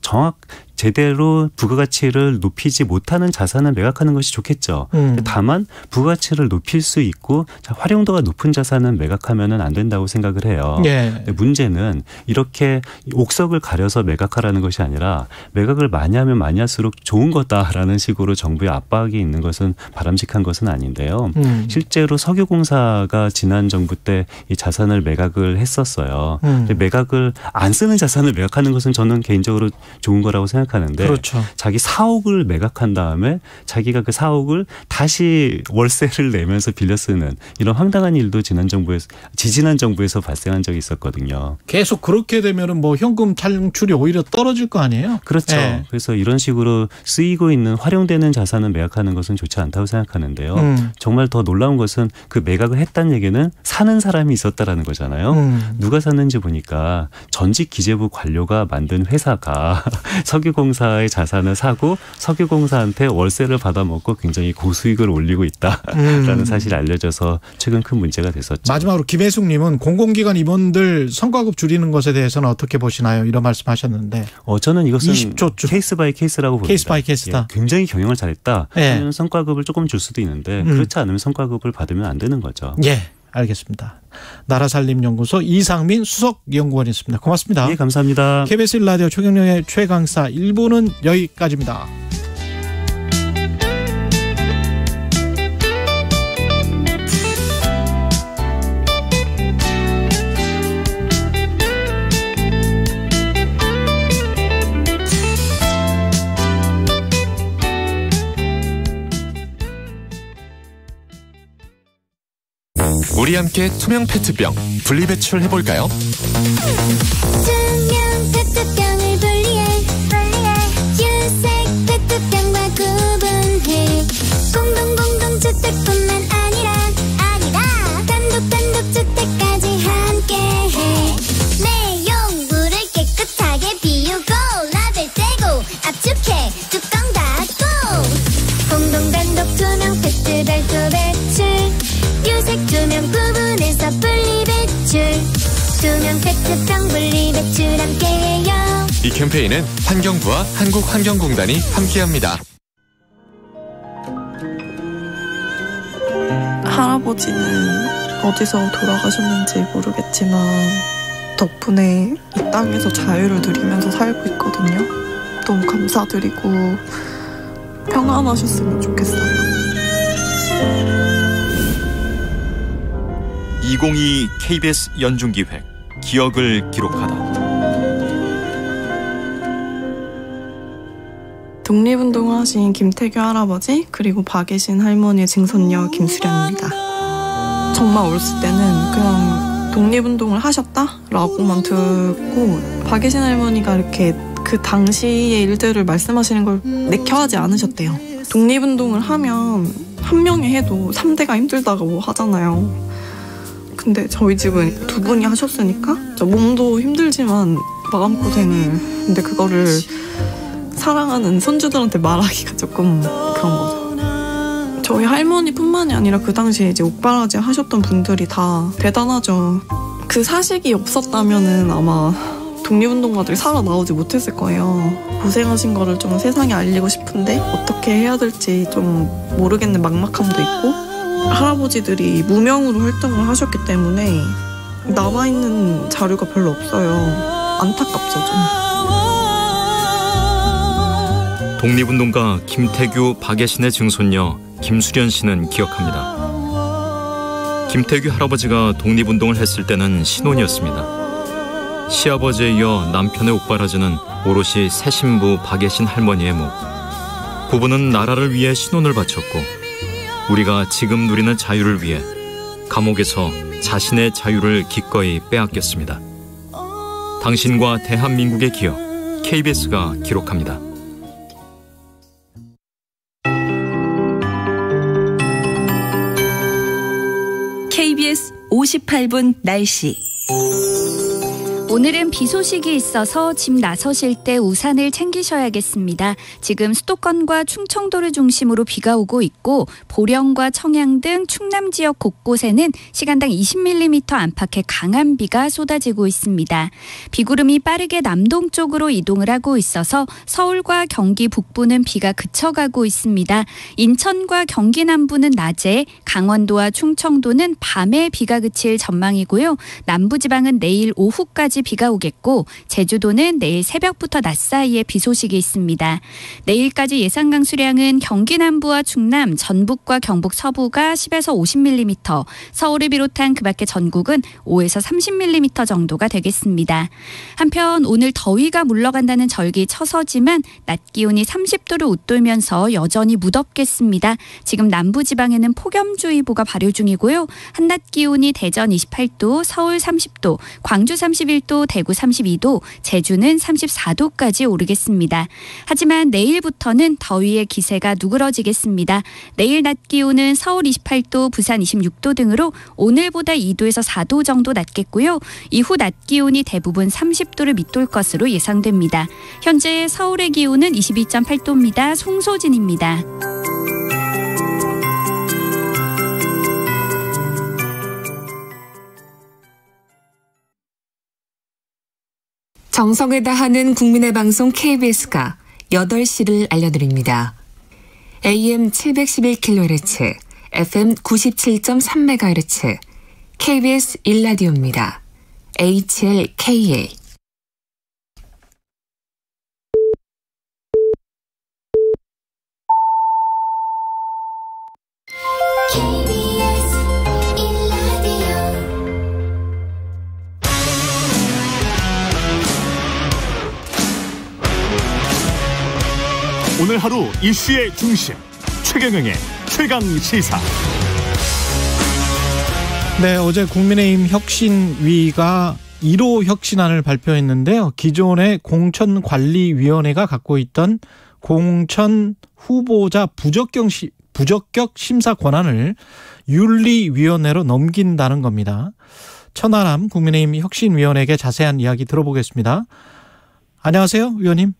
H: 제대로 부가가치를 높이지 못하는 자산을 매각하는 것이 좋겠죠. 다만 부가가치를 높일 수 있고 활용도가 높은 자산은 매각하면 안 된다고 생각을 해요. 근데 문제는 이렇게 옥석을 가려서 매각하라는 것이 아니라 매각을 많이 하면 많이 할수록 좋은 거다라는 식으로 정부의 압박이 있는 것은 바람직한 것은 아닌데요. 실제로 석유공사가 지난 정부 때 이 자산을 매각을 했었어요. 근데 매각을 안 쓰는 자산을 매각하는 것은 저는 개인적으로 좋은 거라고 생각하는데
B: 그렇죠.
H: 자기 사옥을 매각한 다음에 자기가 그 사옥을 다시 월세를 내면서 빌려 쓰는 이런 황당한 일도 지지난 정부에서 발생한 적이 있었거든요.
B: 계속 그렇게 되면은 뭐 현금 창출이 오히려 떨어질 거 아니에요?
H: 그렇죠. 그래서 이런 식으로 쓰이고 있는 활용되는 자산을 매각하는 것은 좋지 않다고 생각하는데요. 정말 더 놀라운 것은 그 매각을 했다는 얘기는 사는 사람이 있었다라는 거잖아요. 누가 샀는지 보니까 전직 기재부 관료가 만든 회사가 석유공사 석유공사의 자산을 사고 석유공사한테 월세를 받아먹고 굉장히 고수익을 올리고 있다라는 사실이 알려져서 최근 큰 문제가 됐었죠.
B: 마지막으로 김혜숙님은 공공기관 임원들 성과급 줄이는 것에 대해서는 어떻게 보시나요? 이런 말씀하셨는데.
H: 저는 이것은
B: 20조쯤.
H: 케이스 바이 케이스라고 봅니다.
B: 케이스 바이 케이스다.
H: 예, 굉장히 경영을 잘했다.
B: 예.
H: 성과급을 조금 줄 수도 있는데 그렇지 않으면 성과급을 받으면 안 되는 거죠.
B: 예, 알겠습니다. 나라살림연구소 이상민 수석연구원이었습니다. 고맙습니다.
H: 예, 감사합니다.
B: KBS 1라디오 최경영의 최강사 1부는 여기까지입니다.
I: 우리 함께 투명 페트병 분리배출 해볼까요?
J: 투명 페트병을 분리해 유색 페트병과 구분해 공동주택뿐만 아니라 단독 주택까지 함께해 내용물을 깨끗하게 비우고 라벨 떼고 압축해 뚜껑 닫고 공동단독 투명 페트 별도 배출 유색 투명 구분해서 분리배출 투명 페트병 분리배출 함께해요.
I: 이 캠페인은 환경부와 한국환경공단이 함께합니다.
K: 할아버지는 어디서 돌아가셨는지 모르겠지만 덕분에 이 땅에서 자유를 누리면서 살고 있거든요. 너무 감사드리고 평안하셨으면 좋겠어요.
L: 2022 KBS 연중기획 기억을 기록하다.
K: 독립운동을 하신 김태규 할아버지 그리고 박예신 할머니의 증손녀 김수련입니다. 정말 어렸을 때는 그냥 독립운동을 하셨다라고만 듣고 박예신 할머니가 이렇게 그 당시의 일들을 말씀하시는 걸 내켜하지 않으셨대요. 독립운동을 하면 한 명이 해도 3대가 힘들다고 하잖아요. 근데 저희 집은 두 분이 하셨으니까 몸도 힘들지만 마음고생을 근데 그거를 사랑하는 손주들한테 말하기가 조금 그런 거죠. 저희 할머니뿐만이 아니라 그 당시에 이제 옥바라지 하셨던 분들이 다 대단하죠. 그 사식이 없었다면은 아마 독립운동가들이 살아나오지 못했을 거예요. 고생하신 거를 좀 세상에 알리고 싶은데 어떻게 해야 될지 좀 모르겠는 막막함도 있고 할아버지들이 무명으로 활동을 하셨기 때문에 나와 있는 자료가 별로 없어요. 안타깝죠, 좀.
L: 독립운동가 김태규, 박예신의 증손녀 김수련 씨는 기억합니다. 김태규 할아버지가 독립운동을 했을 때는 신혼이었습니다. 시아버지에 이어 남편의 옥바라지는 오롯이 새 신부 박예신 할머니의 목. 부부는 나라를 위해 신혼을 바쳤고 우리가 지금 누리는 자유를 위해 감옥에서 자신의 자유를 기꺼이 빼앗겼습니다. 당신과 대한민국의 기억, KBS가 기록합니다.
C: KBS 58분 날씨.
F: 오늘은 비 소식이 있어서 집 나서실 때 우산을 챙기셔야겠습니다. 지금 수도권과 충청도를 중심으로 비가 오고 있고 보령과 청양 등 충남 지역 곳곳에는 시간당 20mm 안팎의 강한 비가 쏟아지고 있습니다. 비구름이 빠르게 남동쪽으로 이동을 하고 있어서 서울과 경기 북부는 비가 그쳐가고 있습니다. 인천과 경기 남부는 낮에, 강원도와 충청도는 밤에 비가 그칠 전망이고요. 남부지방은 내일 오후까지 비가 오겠고 제주도는 내일 새벽부터 낮 사이에 비 소식이 있습니다. 내일까지 예상 강수량은 경기 남부와 충남, 전북과 경북 서부가 10에서 50mm, 서울을 비롯한 그 밖의 전국은 5에서 30mm 정도가 되겠습니다. 한편 오늘 더위가 물러간다는 절기 처서지만 낮 기온이 30도를 웃돌면서 여전히 무덥겠습니다. 지금 남부지방에는 폭염주의보가 발효 중이고요. 한낮 기온이 대전 28도, 서울 30도, 광주 31도, 38도, 대구 32도, 제주는 34도까지 오르겠습니다. 하지만 내일부터는 더위의 기세가 누그러지겠습니다. 내일 낮 기온은 서울 28도, 부산 26도 등으로 오늘보다 2도에서 4도 정도 낮겠고요. 이후 낮 기온이 대부분 30도를 밑돌 것으로 예상됩니다. 현재 서울의 기온은 22.8도입니다. 송소진입니다.
M: 정성을 다하는 국민의 방송 KBS가 8시를 알려드립니다. AM 711kHz, FM 97.3MHz, KBS 1라디오입니다. HLKA.
A: 오늘 하루 이슈의 중심 최경영의 최강시사.
B: 네, 어제 국민의힘 혁신위가 1호 혁신안을 발표했는데요. 기존의 공천관리위원회가 갖고 있던 공천 후보자 부적격 심사 권한을 윤리위원회로 넘긴다는 겁니다. 천하람 국민의힘 혁신위원에게 자세한 이야기 들어보겠습니다. 안녕하세요, 위원님.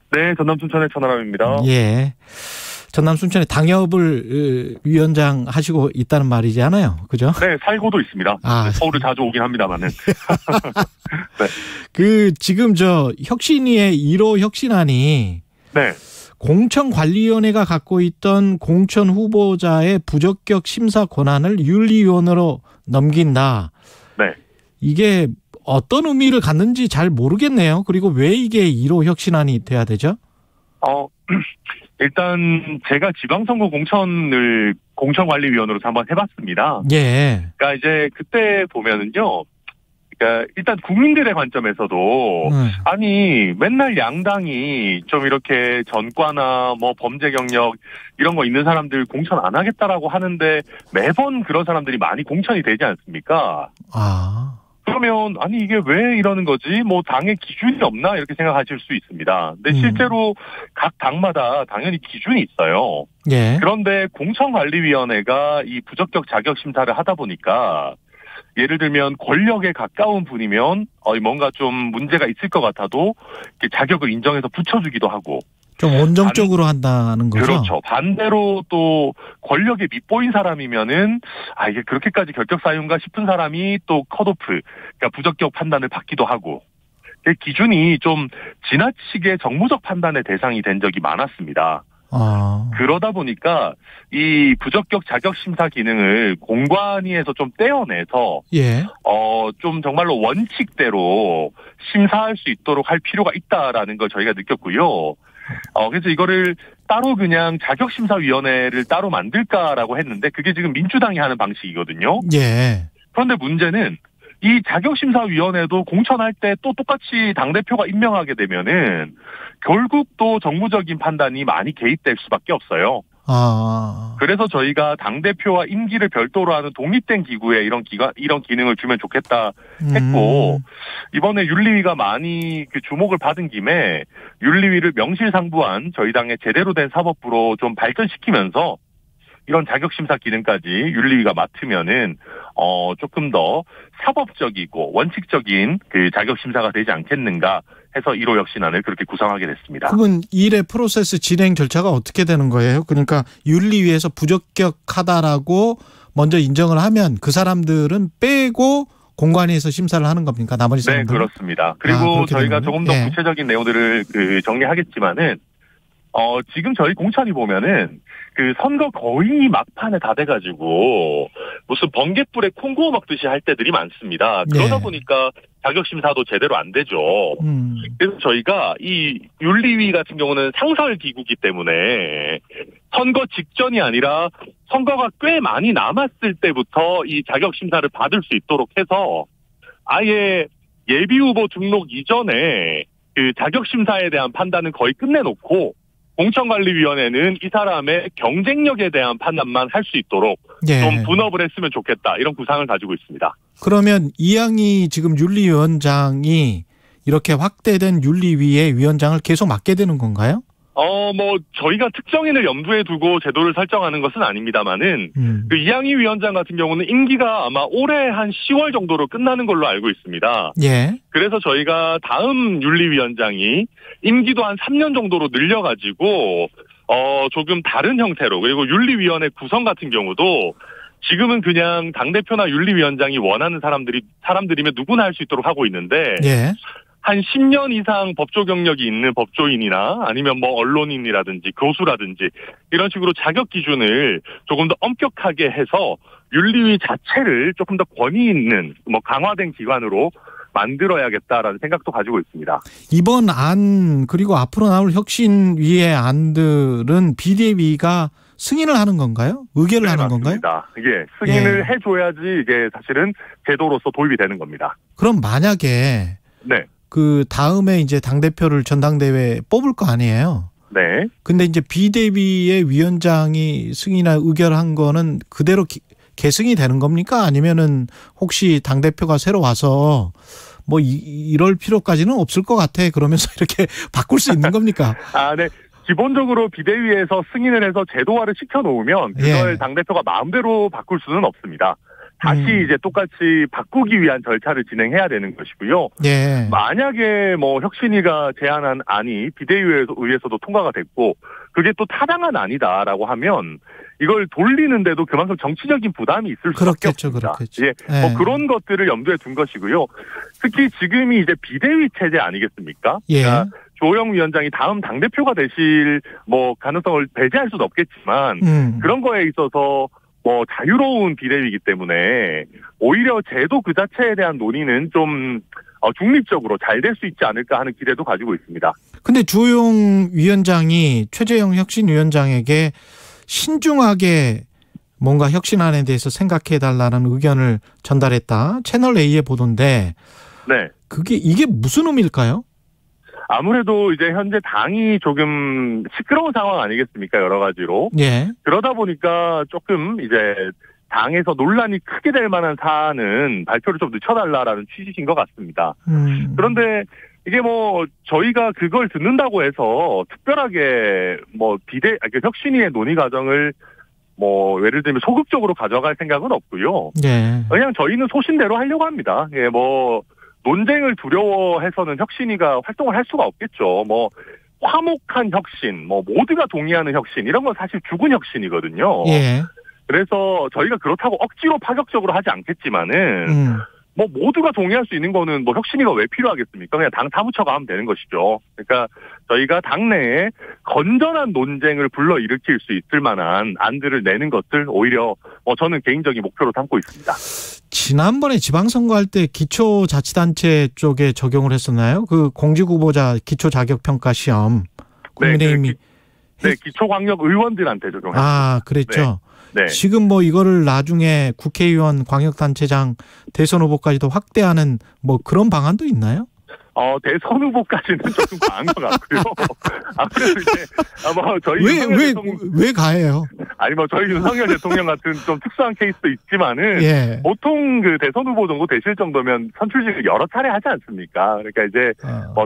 N: 네, 전남 순천의 천하람입니다.
B: 예. 전남 순천에 당협을 위원장 하시고 있다는 말이잖아요. 그죠?
N: 네, 살고도 있습니다. 서울을 자주 오긴 합니다만은.
B: 네. 지금 혁신위의 1호 혁신안이. 네. 공천관리위원회가 갖고 있던 공천 후보자의 부적격 심사 권한을 윤리위원회로 넘긴다. 네. 이게 어떤 의미를 갖는지 잘 모르겠네요. 그리고 왜 이게 1호 혁신안이 돼야 되죠?
N: 일단 제가 지방선거 공천을 공천관리위원으로서 한번 해봤습니다.
B: 예.
N: 그러니까 이제 그때 보면은요. 그러니까 일단 국민들의 관점에서도 아니 맨날 양당이 좀 이렇게 전과나 뭐 범죄 경력 이런 거 있는 사람들 공천 안 하겠다라고 하는데 매번 그런 사람들이 많이 공천이 되지 않습니까? 그러면 아니 이게 왜 이러는 거지? 뭐 당의 기준이 없나? 이렇게 생각하실 수 있습니다. 근데 실제로 각 당마다 당연히 기준이 있어요.
B: 예.
N: 그런데 공천관리위원회가 이 부적격 자격 심사를 하다 보니까 예를 들면 권력에 가까운 분이면 뭔가 좀 문제가 있을 것 같아도 자격을 인정해서 붙여주기도 하고
B: 좀 원정적으로 한다는 거죠.
N: 그렇죠. 반대로 또 권력에 밑보인 사람이면은 이게 그렇게까지 결격 사유인가 싶은 사람이 또 컷오프, 그러니까 부적격 판단을 받기도 하고 기준이 좀 지나치게 정무적 판단의 대상이 된 적이 많았습니다. 그러다 보니까 이 부적격 자격 심사 기능을 공관위에서 좀 떼어내서 좀 정말로 원칙대로 심사할 수 있도록 할 필요가 있다라는 걸 저희가 느꼈고요. 그래서 이거를 따로 그냥 자격심사위원회를 따로 만들까라고 했는데 그게 지금 민주당이 하는 방식이거든요.
B: 예.
N: 그런데 문제는 이 자격심사위원회도 공천할 때 또 똑같이 당대표가 임명하게 되면은 결국 또 정무적인 판단이 많이 개입될 수밖에 없어요. 그래서 저희가 당대표와 임기를 별도로 하는 독립된 기구에 이런 기능을 주면 좋겠다 했고, 이번에 윤리위가 많이 주목을 받은 김에 윤리위를 명실상부한 저희 당의 제대로 된 사법부로 좀 발전시키면서 이런 자격심사 기능까지 윤리위가 맡으면은, 조금 더 사법적이고 원칙적인 자격심사가 되지 않겠는가 해서 1호 혁신안을 그렇게 구성하게 됐습니다.
B: 그러면 일의 프로세스 진행 절차가 어떻게 되는 거예요? 그러니까 윤리위에서 부적격하다라고 먼저 인정을 하면 그 사람들은 빼고 공관위에서 심사를 하는 겁니까? 나머지 사람들?
N: 네, 그렇습니다. 그리고 저희가 조금 더 구체적인 내용들을 정리하겠지만은, 지금 저희 공천이 보면은 선거 거의 막판에 다 돼가지고 무슨 번갯불에 콩 구워 먹듯이 할 때들이 많습니다. 그러다 보니까 자격심사도 제대로 안 되죠. 그래서 저희가 이 윤리위 같은 경우는 상설기구이기 때문에 선거 직전이 아니라 선거가 꽤 많이 남았을 때부터 이 자격심사를 받을 수 있도록 해서 아예 예비후보 등록 이전에 자격심사에 대한 판단은 거의 끝내놓고 공천관리위원회는 이 사람의 경쟁력에 대한 판단만 할 수 있도록 좀 분업을 했으면 좋겠다. 이런 구상을 가지고 있습니다.
B: 그러면 이양희 지금 윤리위원장이 이렇게 확대된 윤리위의 위원장을 계속 맡게 되는 건가요?
N: 저희가 특정인을 염두에 두고 제도를 설정하는 것은 아닙니다만은, 그 이양희 위원장 같은 경우는 임기가 아마 올해 한 10월 정도로 끝나는 걸로 알고 있습니다.
B: 예.
N: 그래서 저희가 다음 윤리위원장이 임기도 한 3년 정도로 늘려가지고, 조금 다른 형태로, 그리고 윤리위원회 구성 같은 경우도 지금은 그냥 당대표나 윤리위원장이 원하는 사람들이면 누구나 할 수 있도록 하고 있는데,
B: 예.
N: 한 10년 이상 법조 경력이 있는 법조인이나 아니면 뭐 언론인이라든지 교수라든지 이런 식으로 자격 기준을 조금 더 엄격하게 해서 윤리위 자체를 조금 더 권위 있는 강화된 기관으로 만들어야겠다라는 생각도 가지고 있습니다.
B: 이번 안 그리고 앞으로 나올 혁신위의 안들은 비대위가 승인을 하는 건가요? 의결을 하는 건가요?
N: 이게 승인을 해줘야지 이게 사실은 제도로서 도입이 되는 겁니다.
B: 그럼 만약에 그 다음에 이제 당대표를 전당대회에 뽑을 거 아니에요?
N: 네.
B: 근데 이제 비대위의 위원장이 승인이나 의결한 거는 그대로 계승이 되는 겁니까? 아니면은 혹시 당대표가 새로 와서 뭐 이럴 필요까지는 없을 것 같아. 그러면서 이렇게 바꿀 수 있는 겁니까?
N: 네. 기본적으로 비대위에서 승인을 해서 제도화를 시켜놓으면 그걸 당대표가 마음대로 바꿀 수는 없습니다. 다시 이제 똑같이 바꾸기 위한 절차를 진행해야 되는 것이고요. 만약에 혁신위가 제안한 안이 비대위에서도 통과가 됐고 그게 또 타당한 안이다라고 하면 이걸 돌리는데도 그만큼 정치적인 부담이 있을 수밖에 없습니다. 그런 것들을 염두에 둔 것이고요. 특히 지금이 이제 비대위 체제 아니겠습니까? 그러니까 조영 위원장이 다음 당대표가 되실 가능성을 배제할 수는 없겠지만 그런 거에 있어서 자유로운 비대위이기 때문에 오히려 제도 그 자체에 대한 논의는 좀 중립적으로 잘 될 수 있지 않을까 하는 기대도 가지고 있습니다.
B: 근데 조영 위원장이 최재형 혁신위원장에게 신중하게 뭔가 혁신안에 대해서 생각해달라는 의견을 전달했다. 채널A의 보도인데 이게 무슨 의미일까요?
N: 아무래도 이제 현재 당이 조금 시끄러운 상황 아니겠습니까? 여러 가지로. 그러다 보니까 조금 이제 당에서 논란이 크게 될 만한 사안은 발표를 좀 늦춰달라라는 취지인 것 같습니다. 그런데 이게 저희가 그걸 듣는다고 해서 특별하게 혁신위의 논의 과정을 예를 들면 소극적으로 가져갈 생각은 없고요. 그냥 저희는 소신대로 하려고 합니다. 논쟁을 두려워해서는 혁신위가 활동을 할 수가 없겠죠. 화목한 혁신, 모두가 동의하는 혁신, 이런 건 사실 죽은 혁신이거든요. 그래서 저희가 그렇다고 억지로 파격적으로 하지 않겠지만은, 모두가 동의할 수 있는 거는 혁신위가 왜 필요하겠습니까? 그냥 당 사무처가 하면 되는 것이죠. 그러니까 저희가 당내에 건전한 논쟁을 불러일으킬 수 있을 만한 안들을 내는 것들 오히려 저는 개인적인 목표로 삼고 있습니다.
B: 지난번에 지방선거할 때 기초자치단체 쪽에 적용을 했었나요? 그 공직후보자 기초자격평가 시험. 국민의힘이.
N: 기초광역 의원들한테 적용했습니다.
B: 그랬죠. 지금 이거를 나중에 국회의원, 광역단체장, 대선 후보까지도 확대하는 그런 방안도 있나요?
N: 대선 후보까지는 조금 과한 것 같고요. 그래서 이제 저희
B: 왜 가해요?
N: 저희 윤석열 대통령 같은 좀 특수한 케이스도 있지만은 보통 그 대선 후보 정도 되실 정도면 선출직을 여러 차례 하지 않습니까? 그러니까 이제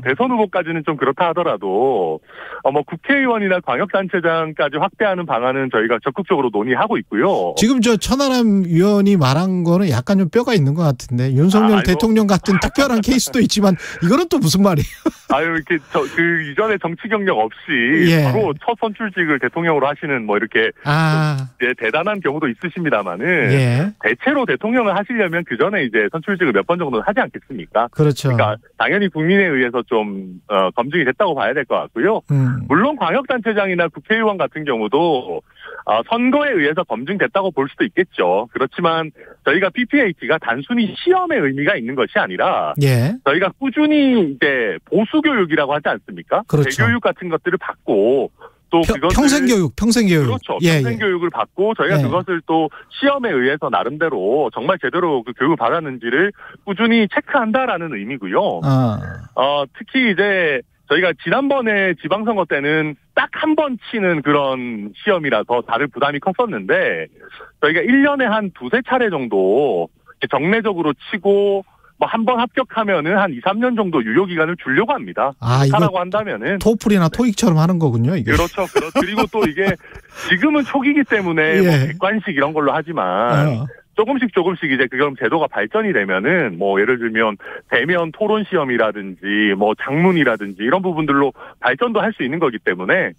N: 대선 후보까지는 좀 그렇다 하더라도 국회의원이나 광역단체장까지 확대하는 방안은 저희가 적극적으로 논의하고 있고요.
B: 지금 천하람 위원이 말한 거는 약간 좀 뼈가 있는 것 같은데 윤석열 대통령 같은 특별한 케이스도 있지만 이거는 또 무슨 말이에요?
N: 이렇게 그 이전에 정치 경력 없이 바로 첫 선출직을 대통령으로 하시는 이렇게 대단한 경우도 있으십니다만은 대체로 대통령을 하시려면 그 전에 이제 선출직을 몇 번 정도는 하지 않겠습니까?
B: 그렇죠.
N: 그러니까 당연히 국민에 의해서 좀 검증이 됐다고 봐야 될 것 같고요. 물론 광역단체장이나 국회의원 같은 경우도 선거에 의해서 검증됐다고 볼 수도 있겠죠. 그렇지만 저희가 PPH가 단순히 시험의 의미가 있는 것이 아니라 저희가 꾸준히 이제 보수 교육이라고 하지 않습니까? 재교육 같은 것들을 받고 또 그것을
B: 평생교육.
N: 그렇죠. 평생교육을 받고 저희가 그것을 또 시험에 의해서 나름대로 정말 제대로 그 교육을 받았는지를 꾸준히 체크한다라는 의미고요. 특히 이제 저희가 지난번에 지방선거 때는 딱 한 번 치는 그런 시험이라서 다들 부담이 컸었는데 저희가 1년에 한 2-3차례 정도 정례적으로 치고 뭐 한 번 합격하면은 한 2-3년 정도 유효 기간을 주려고 합니다. 하라고 한다면은
B: 토플이나 토익처럼 하는 거군요. 이게.
N: 그렇죠. 그리고 또 이게 지금은 초기이기 때문에 뭐 객관식 이런 걸로 하지만 조금씩 이제 그럼 제도가 발전이 되면은 뭐 예를 들면 대면 토론 시험이라든지 뭐 장문이라든지 이런 부분들로 발전도 할 수 있는 거기 때문에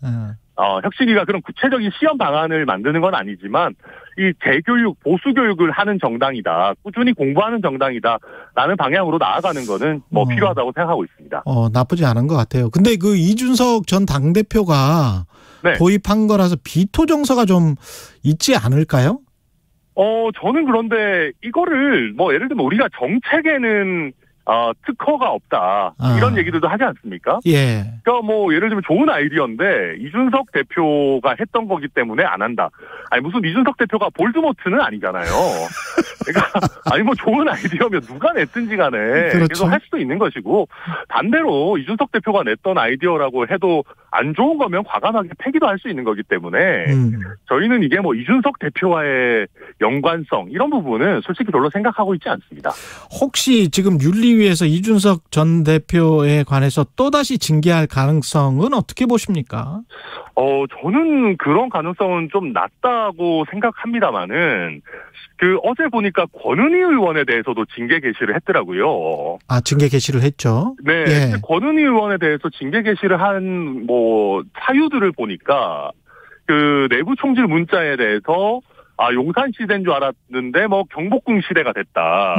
N: 혁신위가 그런 구체적인 시험 방안을 만드는 건 아니지만 이 재교육, 보수교육을 하는 정당이다. 꾸준히 공부하는 정당이다라는 방향으로 나아가는 거는 뭐 필요하다고 생각하고 있습니다.
B: 나쁘지 않은 것 같아요. 근데 그 이준석 전 당대표가 도입한 거라서 비토 정서가 좀 있지 않을까요?
N: 저는 그런데 이거를 뭐 예를 들면 우리가 정책에는 특허가 없다. 이런 얘기들도 하지 않습니까?
B: 예.
N: 그러니까 뭐 예를 들면 좋은 아이디어인데 이준석 대표가 했던 거기 때문에 안 한다. 아니 무슨 이준석 대표가 볼드모트는 아니잖아요. 그러니까 아니 뭐 좋은 아이디어면 누가 냈든지 간에
B: 그렇죠.
N: 계속 할 수도 있는 것이고 반대로 이준석 대표가 냈던 아이디어라고 해도 안 좋은 거면 과감하게 폐기도 할 수 있는 거기 때문에 저희는 이게 뭐 이준석 대표와의 연관성 이런 부분은 솔직히 별로 생각하고 있지 않습니다.
B: 혹시 지금 윤리위에서 이준석 전 대표에 관해서 또다시 징계할 가능성은 어떻게 보십니까?
N: 저는 그런 가능성은 좀 낮다고 생각합니다만은 어제 보니까 권은희 의원에 대해서도 징계 게시를 했더라고요.
B: 징계 게시를 했죠.
N: 네. 예. 권은희 의원에 대해서 징계 게시를 한 뭐 사유들을 보니까 그 내부 총질 문자에 대해서 용산 시대인 줄 알았는데 뭐 경복궁 시대가 됐다.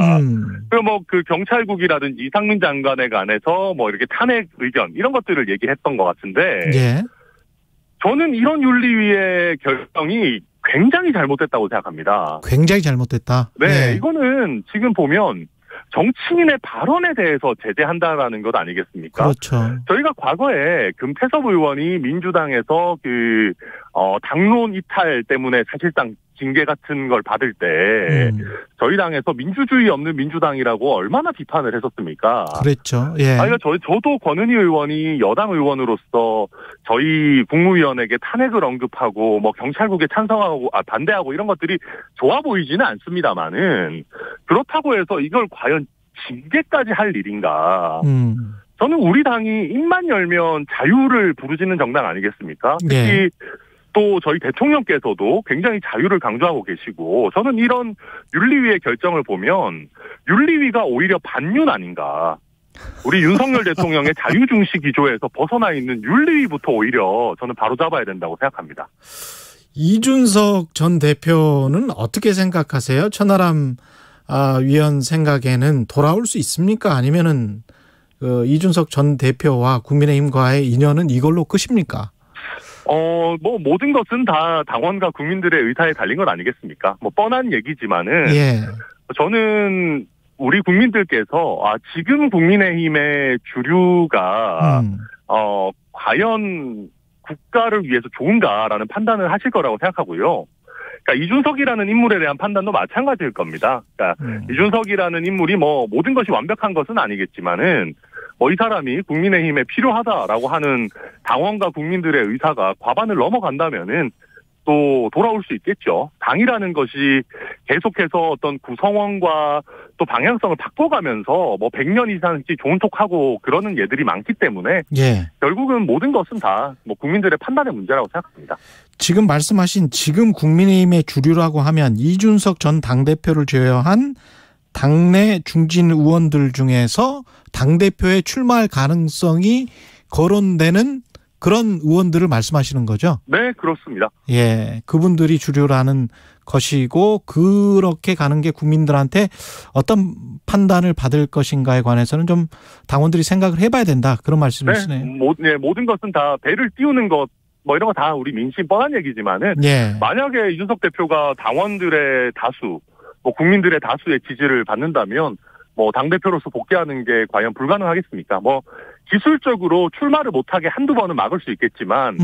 N: 그리고 뭐 그 경찰국이라든지 이상민 장관에 관해서 뭐 이렇게 탄핵 의견 이런 것들을 얘기했던 것 같은데.
B: 예.
N: 저는 이런 윤리위의 결정이 굉장히 잘못됐다고 생각합니다.
B: 굉장히 잘못됐다?
N: 네. 이거는 지금 보면 정치인의 발언에 대해서 제재한다라는 것 아니겠습니까?
B: 그렇죠.
N: 저희가 과거에 금태섭 의원이 민주당에서 당론 이탈 때문에 사실상 징계 같은 걸 받을 때 저희 당에서 민주주의 없는 민주당이라고 얼마나 비판을 했었습니까?
B: 그랬죠. 예.
N: 저도 권은희 의원이 여당 의원으로서 저희 국무위원에게 탄핵을 언급하고 뭐 경찰국에 찬성하고 반대하고 이런 것들이 좋아 보이지는 않습니다만은 그렇다고 해서 이걸 과연 징계까지 할 일인가? 저는 우리 당이 입만 열면 자유를 부르짖는 정당 아니겠습니까? 특히 또 저희 대통령께서도 굉장히 자유를 강조하고 계시고 저는 이런 윤리위의 결정을 보면 윤리위가 오히려 반윤 아닌가. 우리 윤석열 대통령의 자유중시 기조에서 벗어나 있는 윤리위부터 오히려 저는 바로잡아야 된다고 생각합니다.
B: 이준석 전 대표는 어떻게 생각하세요? 천하람 위원 생각에는 돌아올 수 있습니까? 아니면은 이준석 전 대표와 국민의힘과의 인연은 이걸로 끝입니까?
N: 뭐 모든 것은 다 당원과 국민들의 의사에 달린 것 아니겠습니까? 뭐 뻔한 얘기지만은 저는 우리 국민들께서 지금 국민의힘의 주류가 과연 국가를 위해서 좋은가라는 판단을 하실 거라고 생각하고요. 그러니까 이준석이라는 인물에 대한 판단도 마찬가지일 겁니다. 그러니까 이준석이라는 인물이 뭐 모든 것이 완벽한 것은 아니겠지만은 뭐 이 사람이 국민의힘에 필요하다라고 하는 당원과 국민들의 의사가 과반을 넘어간다면은 또 돌아올 수 있겠죠. 당이라는 것이 계속해서 어떤 구성원과 또 방향성을 바꿔가면서 뭐 100년 이상씩 좋은 톡하고 그러는 예들이 많기 때문에 결국은 모든 것은 다 뭐 국민들의 판단의 문제라고 생각합니다.
B: 지금 말씀하신 지금 국민의힘의 주류라고 하면 이준석 전 당대표를 제외한 당내 중진 의원들 중에서 당대표에 출마할 가능성이 거론되는 그런 의원들을 말씀하시는 거죠?
N: 네, 그렇습니다.
B: 예, 그분들이 주류라는 것이고 그렇게 가는 게 국민들한테 어떤 판단을 받을 것인가에 관해서는 좀 당원들이 생각을 해봐야 된다. 그런 말씀이시네요.
N: 모든 것은 다 배를 띄우는 것 뭐 이런 거 다 우리 민심 뻔한 얘기지만은 만약에 이준석 대표가 당원들의 다수 뭐 국민들의 다수의 지지를 받는다면 뭐 당대표로서 복귀하는 게 과연 불가능하겠습니까? 뭐 기술적으로 출마를 못하게 한두 번은 막을 수 있겠지만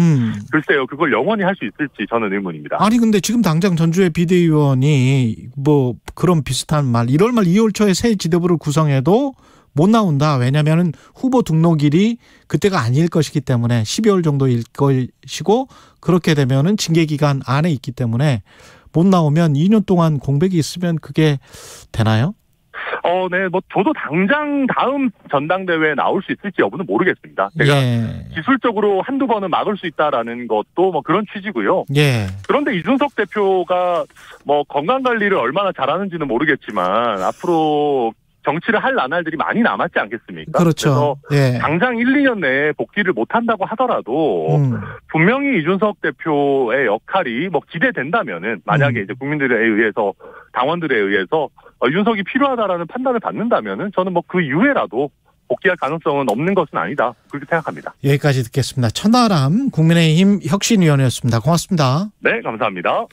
N: 글쎄요 그걸 영원히 할 수 있을지 저는 의문입니다.
B: 아니 근데 지금 당장 전주의 비대위원이 뭐 그런 비슷한 말 1월 말 2월 초에 새 지도부를 구성해도 못 나온다. 왜냐하면 후보 등록일이 그때가 아닐 것이기 때문에 12월 정도일 것이고 그렇게 되면은 징계 기간 안에 있기 때문에 못 나오면 2년 동안 공백이 있으면 그게 되나요?
N: 네, 저도 당장 다음 전당대회에 나올 수 있을지 여부는 모르겠습니다. 제가 기술적으로 한두 번은 막을 수 있다라는 것도 그런 취지고요. 그런데 이준석 대표가 건강관리를 얼마나 잘하는지는 모르겠지만 앞으로 정치를 할 나날들이 많이 남았지 않겠습니까?
B: 그렇죠.
N: 그래서 당장 1, 2년 내에 복귀를 못한다고 하더라도 분명히 이준석 대표의 역할이 기대된다면은 만약에 이제 국민들에 의해서 당원들에 의해서 이준석이 필요하다라는 판단을 받는다면은 저는 그 이후에라도 복귀할 가능성은 없는 것은 아니다. 그렇게 생각합니다.
B: 여기까지 듣겠습니다. 천하람 국민의힘 혁신위원이었습니다. 고맙습니다.
N: 네, 감사합니다.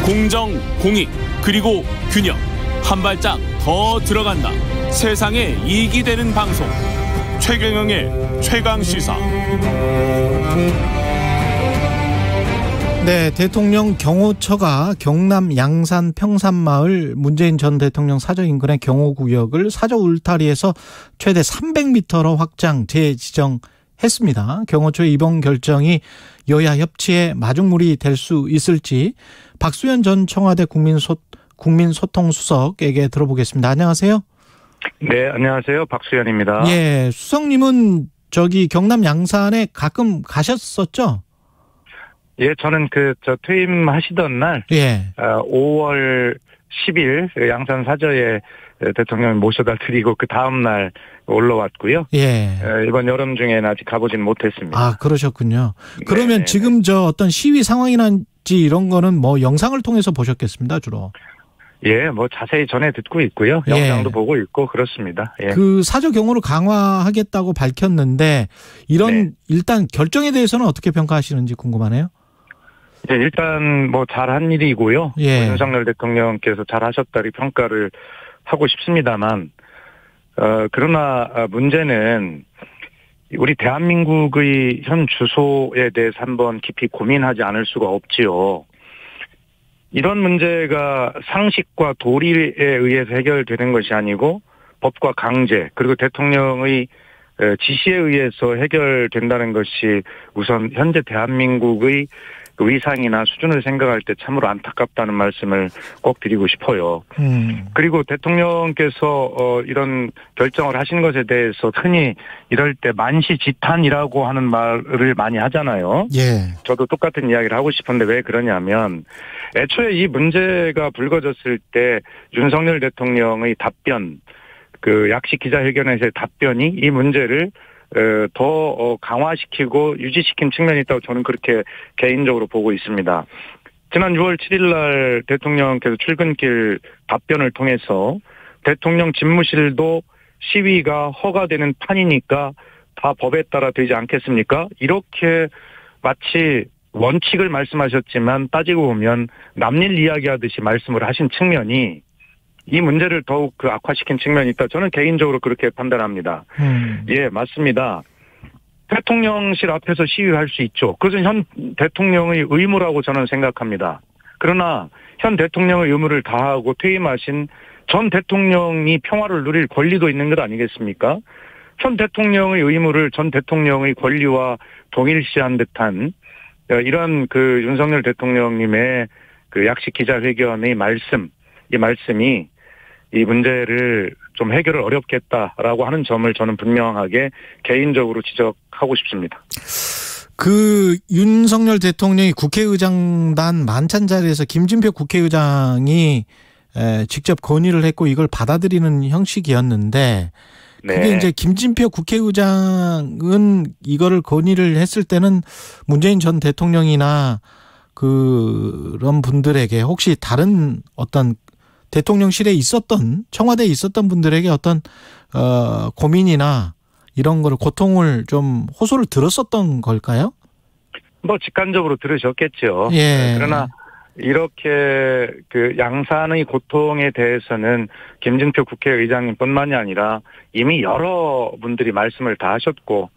A: 공정, 공익, 그리고 균형. 한 발짝 더 들어간다. 세상에 이익이 되는 방송. 최경영의 최강시사.
B: 네, 대통령 경호처가 경남 양산 평산마을 문재인 전 대통령 사저 인근의 경호구역을 사저 울타리에서 최대 300m로 확장 재지정했습니다. 경호처의 이번 결정이 여야 협치의 마중물이 될 수 있을지 박수현 전 청와대 국민소통수석에게 들어보겠습니다. 안녕하세요.
O: 네, 안녕하세요. 박수현입니다.
B: 예, 수석님은 경남 양산에 가끔 가셨었죠?
O: 예, 저는 퇴임하시던 날 5월 10일 양산 사저에 대통령을 모셔다 드리고 그 다음 날 올라왔고요. 이번 여름 중에는 아직 가보진 못했습니다.
B: 아, 그러셨군요. 그러면 지금 어떤 시위 상황이란지 이런 거는 영상을 통해서 보셨겠습니다, 주로.
O: 예, 자세히 전해 듣고 있고요. 영상도 보고 있고 그렇습니다.
B: 그 사저 경호를 강화하겠다고 밝혔는데 일단 결정에 대해서는 어떻게 평가하시는지 궁금하네요.
O: 예, 일단 잘한 일이고요. 윤석열 대통령께서 잘하셨다 이 평가를 하고 싶습니다만, 그러나 문제는 우리 대한민국의 현 주소에 대해서 한번 깊이 고민하지 않을 수가 없지요. 이런 문제가 상식과 도리에 의해서 해결되는 것이 아니고 법과 강제 그리고 대통령의 지시에 의해서 해결된다는 것이 우선 현재 대한민국의 위상이나 수준을 생각할 때 참으로 안타깝다는 말씀을 꼭 드리고 싶어요. 그리고 대통령께서 이런 결정을 하신 것에 대해서 흔히 이럴 때 만시지탄이라고 하는 말을 많이 하잖아요. 저도 똑같은 이야기를 하고 싶은데 왜 그러냐면 애초에 이 문제가 불거졌을 때 윤석열 대통령의 답변, 약식 기자회견에서의 답변이 이 문제를 더 강화시키고 유지시킨 측면이 있다고 저는 그렇게 개인적으로 보고 있습니다. 지난 6월 7일 날 대통령께서 출근길 답변을 통해서 대통령 집무실도 시위가 허가되는 판이니까 다 법에 따라 되지 않겠습니까? 이렇게 마치 원칙을 말씀하셨지만 따지고 보면 남일 이야기하듯이 말씀을 하신 측면이 이 문제를 더욱 악화시킨 측면이 있다. 저는 개인적으로 그렇게 판단합니다. 예, 맞습니다. 대통령실 앞에서 시위할 수 있죠. 그것은 현 대통령의 의무라고 저는 생각합니다. 그러나 현 대통령의 의무를 다하고 퇴임하신 전 대통령이 평화를 누릴 권리도 있는 것 아니겠습니까? 현 대통령의 의무를 전 대통령의 권리와 동일시한 듯한 이런 윤석열 대통령님의 약식 기자회견의 이 말씀이 이 문제를 좀 해결을 어렵겠다라고 하는 점을 저는 분명하게 개인적으로 지적하고 싶습니다.
B: 윤석열 대통령이 국회의장단 만찬 자리에서 김진표 국회의장이 직접 건의를 했고 이걸 받아들이는 형식이었는데 그게 이제 김진표 국회의장은 이거를 건의를 했을 때는 문재인 전 대통령이나 그런 분들에게 혹시 다른 어떤 대통령실에 청와대에 있었던 분들에게 어떤 고민이나 이런 거를 고통을 좀 호소를 들었었던 걸까요?
O: 직간접으로 들으셨겠죠. 그러나 이렇게 그 양산의 고통에 대해서는 김진표 국회의장님뿐만이 아니라 이미 여러 분들이 말씀을 다 하셨고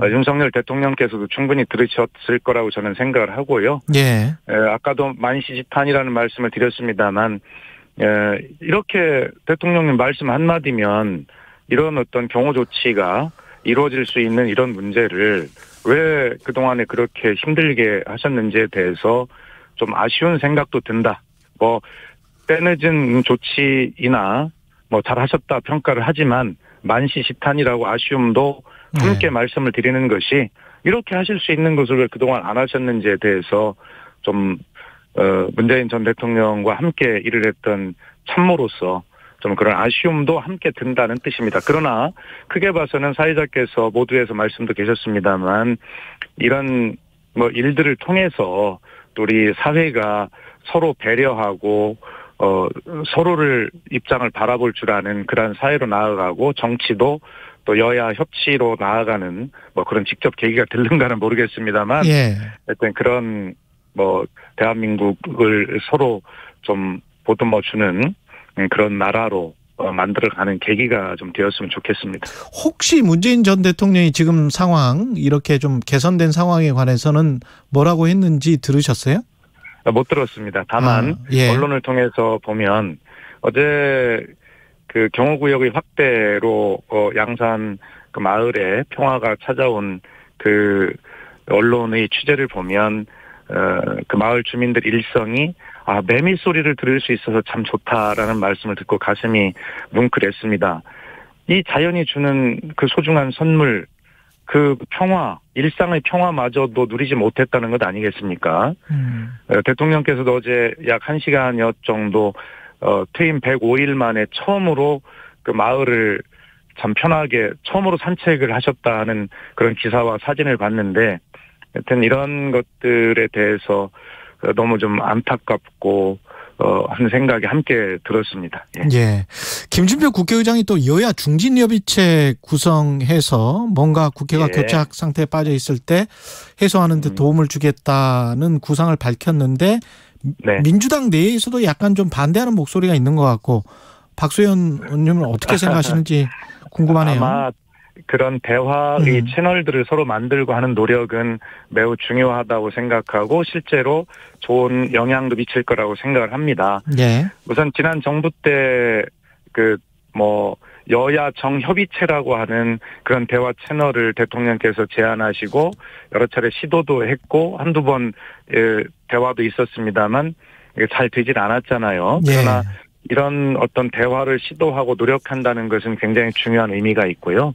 O: 윤석열 대통령께서도 충분히 들으셨을 거라고 저는 생각을 하고요.
B: 예.
O: 아까도 만시지탄이라는 말씀을 드렸습니다만 이렇게 대통령님 말씀 한마디면 이런 어떤 경호 조치가 이루어질 수 있는 이런 문제를 왜 그동안에 그렇게 힘들게 하셨는지에 대해서 좀 아쉬운 생각도 든다. 뭐 때늦은 조치이나 뭐 잘하셨다 평가를 하지만 만시지탄이라고 아쉬움도 함께 말씀을 드리는 것이 이렇게 하실 수 있는 것을 왜 그동안 안 하셨는지에 대해서 좀 문재인 전 대통령과 함께 일을 했던 참모로서 좀 그런 아쉬움도 함께 든다는 뜻입니다. 그러나 크게 봐서는 사회자께서 모두에서 말씀도 계셨습니다만 이런 뭐 일들을 통해서 또 우리 사회가 서로 배려하고 서로를 입장을 바라볼 줄 아는 그런 사회로 나아가고 정치도 또 여야 협치로 나아가는 뭐 그런 직접 계기가 될는가는 모르겠습니다만
B: 예.
O: 하여튼 그런 뭐 대한민국을 서로 좀 보듬어 주는 그런 나라로 만들어가는 계기가 좀 되었으면 좋겠습니다.
B: 혹시 문재인 전 대통령이 지금 상황 이렇게 좀 개선된 상황에 관해서는 뭐라고 했는지 들으셨어요?
O: 못 들었습니다. 다만
B: 예.
O: 언론을 통해서 보면 어제 그 경호구역의 확대로 양산 그 마을에 평화가 찾아온 그 언론의 취재를 보면 그 마을 주민들 일성이 매미 소리를 들을 수 있어서 참 좋다라는 말씀을 듣고 가슴이 뭉클했습니다. 이 자연이 주는 그 소중한 선물, 그 평화, 일상의 평화마저도 누리지 못했다는 것 아니겠습니까? 대통령께서도 어제 약 1시간여 정도 퇴임 105일 만에 처음으로 그 마을을 참 편하게 처음으로 산책을 하셨다는 그런 기사와 사진을 봤는데 하여튼 이런 것들에 대해서 너무 좀 안타깝고 하는 생각이 함께 들었습니다. 예.
B: 예. 김진표 국회의장이 또 여야 중진협의체 구성해서 뭔가 국회가 교착 상태에 빠져 있을 때 해소하는 데 도움을 주겠다는 구상을 밝혔는데
O: 네.
B: 민주당 내에서도 약간 좀 반대하는 목소리가 있는 것 같고 박수현 의원님은 어떻게 생각하시는지 궁금하네요.
O: 아마 그런 대화의 채널들을 서로 만들고 하는 노력은 매우 중요하다고 생각하고 실제로 좋은 영향도 미칠 거라고 생각을 합니다.
B: 예.
O: 우선 지난 정부 때 그 뭐 여야 정협의체라고 하는 그런 대화 채널을 대통령께서 제안하시고 여러 차례 시도도 했고 한두 번 대화도 있었습니다만 잘 되질 않았잖아요. 그러나 이런 어떤 대화를 시도하고 노력한다는 것은 굉장히 중요한 의미가 있고요.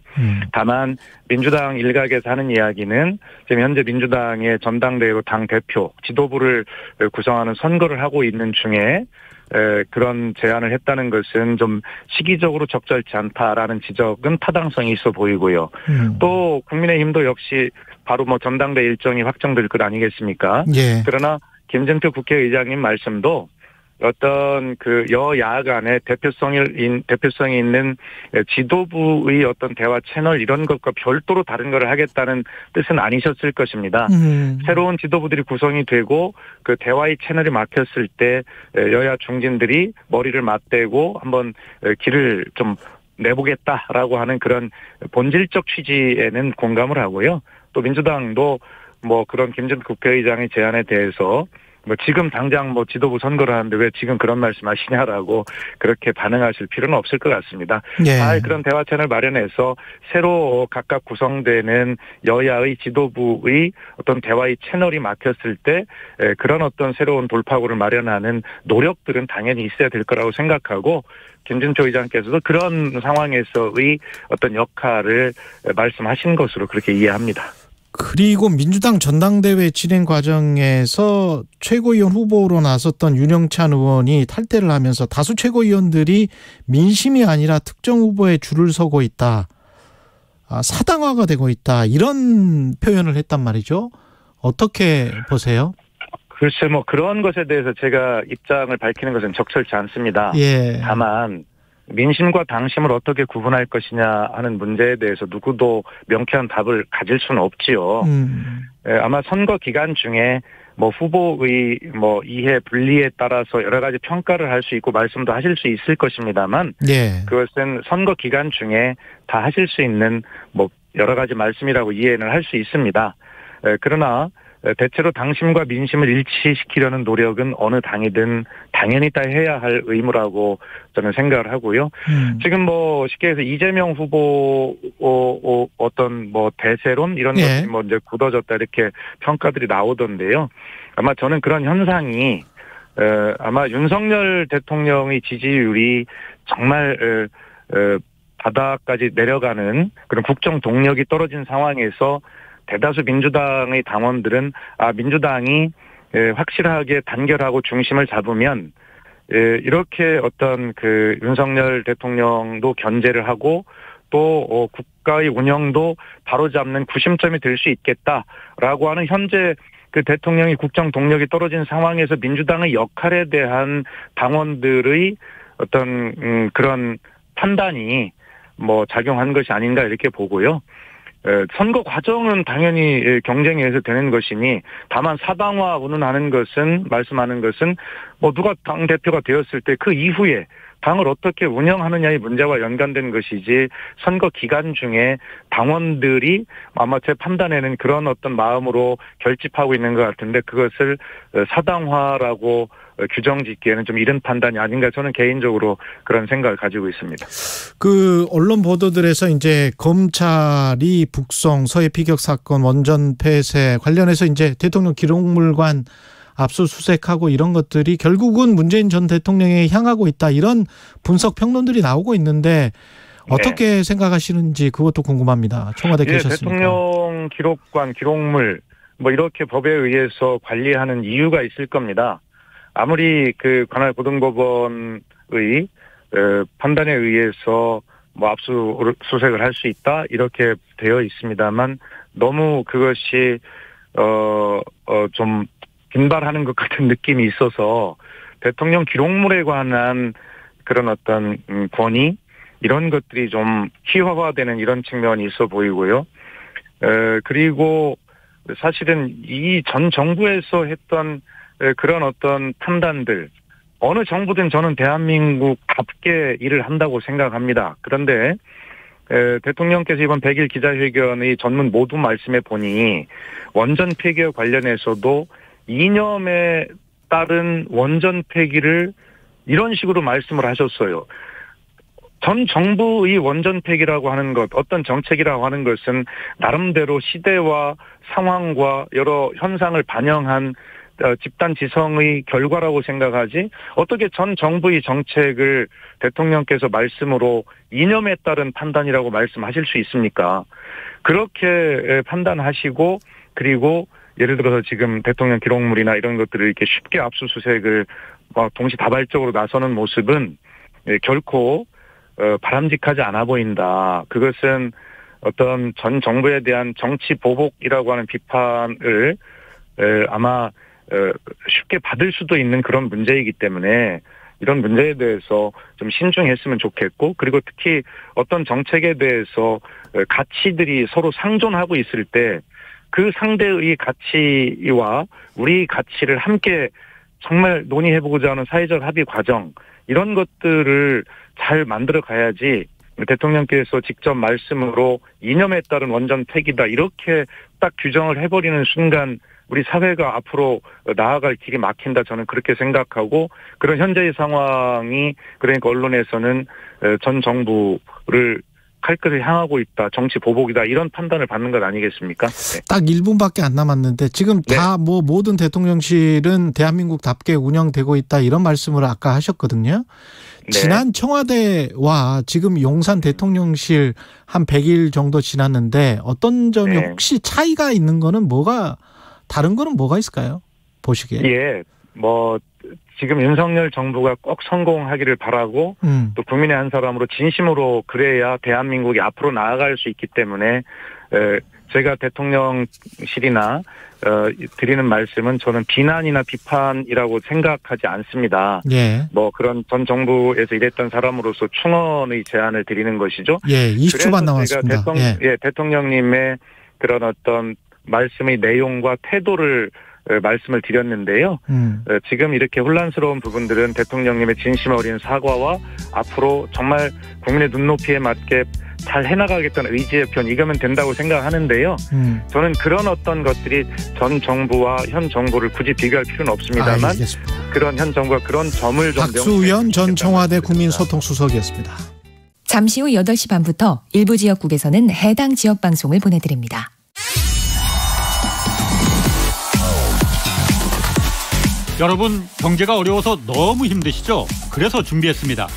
O: 다만 민주당 일각에서 하는 이야기는 지금 현재 민주당의 전당대회로 당 대표, 지도부를 구성하는 선거를 하고 있는 중에 그런 제안을 했다는 것은 좀 시기적으로 적절치 않다라는 지적은 타당성이 있어 보이고요. 또 국민의힘도 역시 바로 뭐 전당대 일정이 확정될 것 아니겠습니까?
B: 예.
O: 그러나 김진표 국회의장님 말씀도 어떤 그 여야 간의 대표성이 있는 지도부의 어떤 대화 채널 이런 것과 별도로 다른 걸 하겠다는 뜻은 아니셨을 것입니다. 새로운 지도부들이 구성이 되고 그 대화의 채널이 막혔을 때 여야 중진들이 머리를 맞대고 한번 길을 좀 내보겠다라고 하는 그런 본질적 취지에는 공감을 하고요. 또 민주당도 뭐 그런 김진표 국회의장의 제안에 대해서 뭐 지금 당장 뭐 지도부 선거를 하는데 왜 지금 그런 말씀하시냐라고 그렇게 반응하실 필요는 없을 것 같습니다. 잘 그런 대화 채널 마련해서 새로 각각 구성되는 여야의 지도부의 어떤 대화의 채널이 막혔을 때 그런 어떤 새로운 돌파구를 마련하는 노력들은 당연히 있어야 될 거라고 생각하고 김진표 의장께서도 그런 상황에서의 어떤 역할을 말씀하신 것으로 그렇게 이해합니다.
B: 그리고 민주당 전당대회 진행 과정에서 최고위원 후보로 나섰던 윤영찬 의원이 탈퇴를 하면서 다수 최고위원들이 민심이 아니라 특정 후보에 줄을 서고 있다. 사당화가 되고 있다. 이런 표현을 했단 말이죠. 어떻게 보세요?
O: 글쎄 뭐 그런 것에 대해서 제가 입장을 밝히는 것은 적절치 않습니다.
B: 예.
O: 다만 민심과 당심을 어떻게 구분할 것이냐 하는 문제에 대해서 누구도 명쾌한 답을 가질 수는 없지요. 아마 선거 기간 중에 후보의 이해 분리에 따라서 여러 가지 평가를 할 수 있고 말씀도 하실 수 있을 것입니다만, 예. 그것은 선거 기간 중에 다 하실 수 있는 여러 가지 말씀이라고 이해는 할 수 있습니다. 그러나 대체로 당심과 민심을 일치시키려는 노력은 어느 당이든 당연히 다 해야 할 의무라고 저는 생각을 하고요. 지금 쉽게 해서 이재명 후보 어떤 대세론 이런 예. 것이 이제 굳어졌다 이렇게 평가들이 나오던데요. 아마 저는 그런 현상이 아마 윤석열 대통령의 지지율이 정말 바닥까지 내려가는 그런 국정 동력이 떨어진 상황에서 대다수 민주당의 당원들은 민주당이 확실하게 단결하고 중심을 잡으면 이렇게 어떤 윤석열 대통령도 견제를 하고 또 국가의 운영도 바로잡는 구심점이 될 수 있겠다라고 하는 현재 대통령이 국정 동력이 떨어진 상황에서 민주당의 역할에 대한 당원들의 어떤 그런 판단이 작용한 것이 아닌가 이렇게 보고요. 선거 과정은 당연히 경쟁에 의해서 되는 것이니 다만 사당화 운운하는 것은 말씀하는 것은 누가 당대표가 되었을 때 그 이후에 당을 어떻게 운영하느냐의 문제와 연관된 것이지 선거 기간 중에 당원들이 아마 제 판단에는 그런 어떤 마음으로 결집하고 있는 것 같은데 그것을 사당화라고 규정짓기에는 좀 이른 판단이 아닌가 저는 개인적으로 그런 생각을 가지고 있습니다.
B: 언론 보도들에서 이제 검찰이 북송 서해 피격 사건 원전 폐쇄 관련해서 이제 대통령 기록물관 압수수색하고 이런 것들이 결국은 문재인 전 대통령에 향하고 있다 이런 분석 평론들이 나오고 있는데 어떻게 네. 생각하시는지 그것도 궁금합니다. 청와대 계셨으니까.
O: 대통령 기록관 기록물 이렇게 법에 의해서 관리하는 이유가 있을 겁니다. 아무리 관할 고등법원의 판단에 의해서 압수수색을 할 수 있다 이렇게 되어 있습니다만 너무 그것이 좀 빈발하는 것 같은 느낌이 있어서 대통령 기록물에 관한 그런 어떤 권위 이런 것들이 좀 희화화되는 이런 측면이 있어 보이고요. 그리고 사실은 이 전 정부에서 했던 그런 어떤 판단들 어느 정부든 저는 대한민국답게 일을 한다고 생각합니다. 그런데 대통령께서 이번 100일 기자회견의 전문 모두 말씀에 보니 원전 폐기와 관련해서도 이념에 따른 원전 폐기를 이런 식으로 말씀을 하셨어요. 전 정부의 원전 폐기라고 하는 것, 어떤 정책이라고 하는 것은 나름대로 시대와 상황과 여러 현상을 반영한 집단 지성의 결과라고 생각하지 어떻게 전 정부의 정책을 대통령께서 말씀으로 이념에 따른 판단이라고 말씀하실 수 있습니까? 그렇게 판단하시고 그리고 예를 들어서 지금 대통령 기록물이나 이런 것들을 이렇게 쉽게 압수수색을 동시다발적으로 나서는 모습은 결코 바람직하지 않아 보인다. 그것은 어떤 전 정부에 대한 정치 보복이라고 하는 비판을 아마 쉽게 받을 수도 있는 그런 문제이기 때문에 이런 문제에 대해서 좀 신중했으면 좋겠고 그리고 특히 어떤 정책에 대해서 가치들이 서로 상존하고 있을 때 그 상대의 가치와 우리 가치를 함께 정말 논의해보고자 하는 사회적 합의 과정 이런 것들을 잘 만들어 가야지 대통령께서 직접 말씀으로 이념에 따른 원전 폐기다 이렇게 딱 규정을 해버리는 순간 우리 사회가 앞으로 나아갈 길이 막힌다 저는 그렇게 생각하고 그런 현재의 상황이 그러니까 언론에서는 전 정부를 칼끝을 향하고 있다. 정치 보복이다. 이런 판단을 받는 것 아니겠습니까? 네.
B: 딱 1분밖에 안 남았는데 지금 다 모든 대통령실은 대한민국답게 운영되고 있다. 이런 말씀을 아까 하셨거든요. 네. 지난 청와대와 지금 용산 대통령실 한 100일 정도 지났는데 어떤 점이 혹시 차이가 있는 거는 다른 거는 뭐가 있을까요? 보시기에.
O: 예. 지금 윤석열 정부가 꼭 성공하기를 바라고 또 국민의 한 사람으로 진심으로 그래야 대한민국이 앞으로 나아갈 수 있기 때문에 제가 대통령실이나 드리는 말씀은 저는 비난이나 비판이라고 생각하지 않습니다.
B: 예.
O: 뭐 그런 전 정부에서 일했던 사람으로서 충원의 제안을 드리는 것이죠.
B: 예, 20초만 남았습니다.
O: 제가 대통령님의 그런 어떤 말씀의 내용과 태도를 말씀을 드렸는데요. 지금 이렇게 혼란스러운 부분들은 대통령님의 진심 어린 사과와 앞으로 정말 국민의 눈높이에 맞게 잘 해나가겠다는 의지의 편, 이거면 된다고 생각하는데요. 저는 그런 어떤 것들이 전 정부와 현 정부를 굳이 비교할 필요는 없습니다만
B: 알겠습니다.
O: 그런 현 정부가 그런 점을 좀
B: 박수현 전 청와대 국민소통수석이었습니다.
M: 잠시 후 8시 반부터 일부 지역국에서는 해당 지역 방송을 보내드립니다.
P: 여러분, 경제가 어려워서 너무 힘드시죠? 그래서 준비했습니다.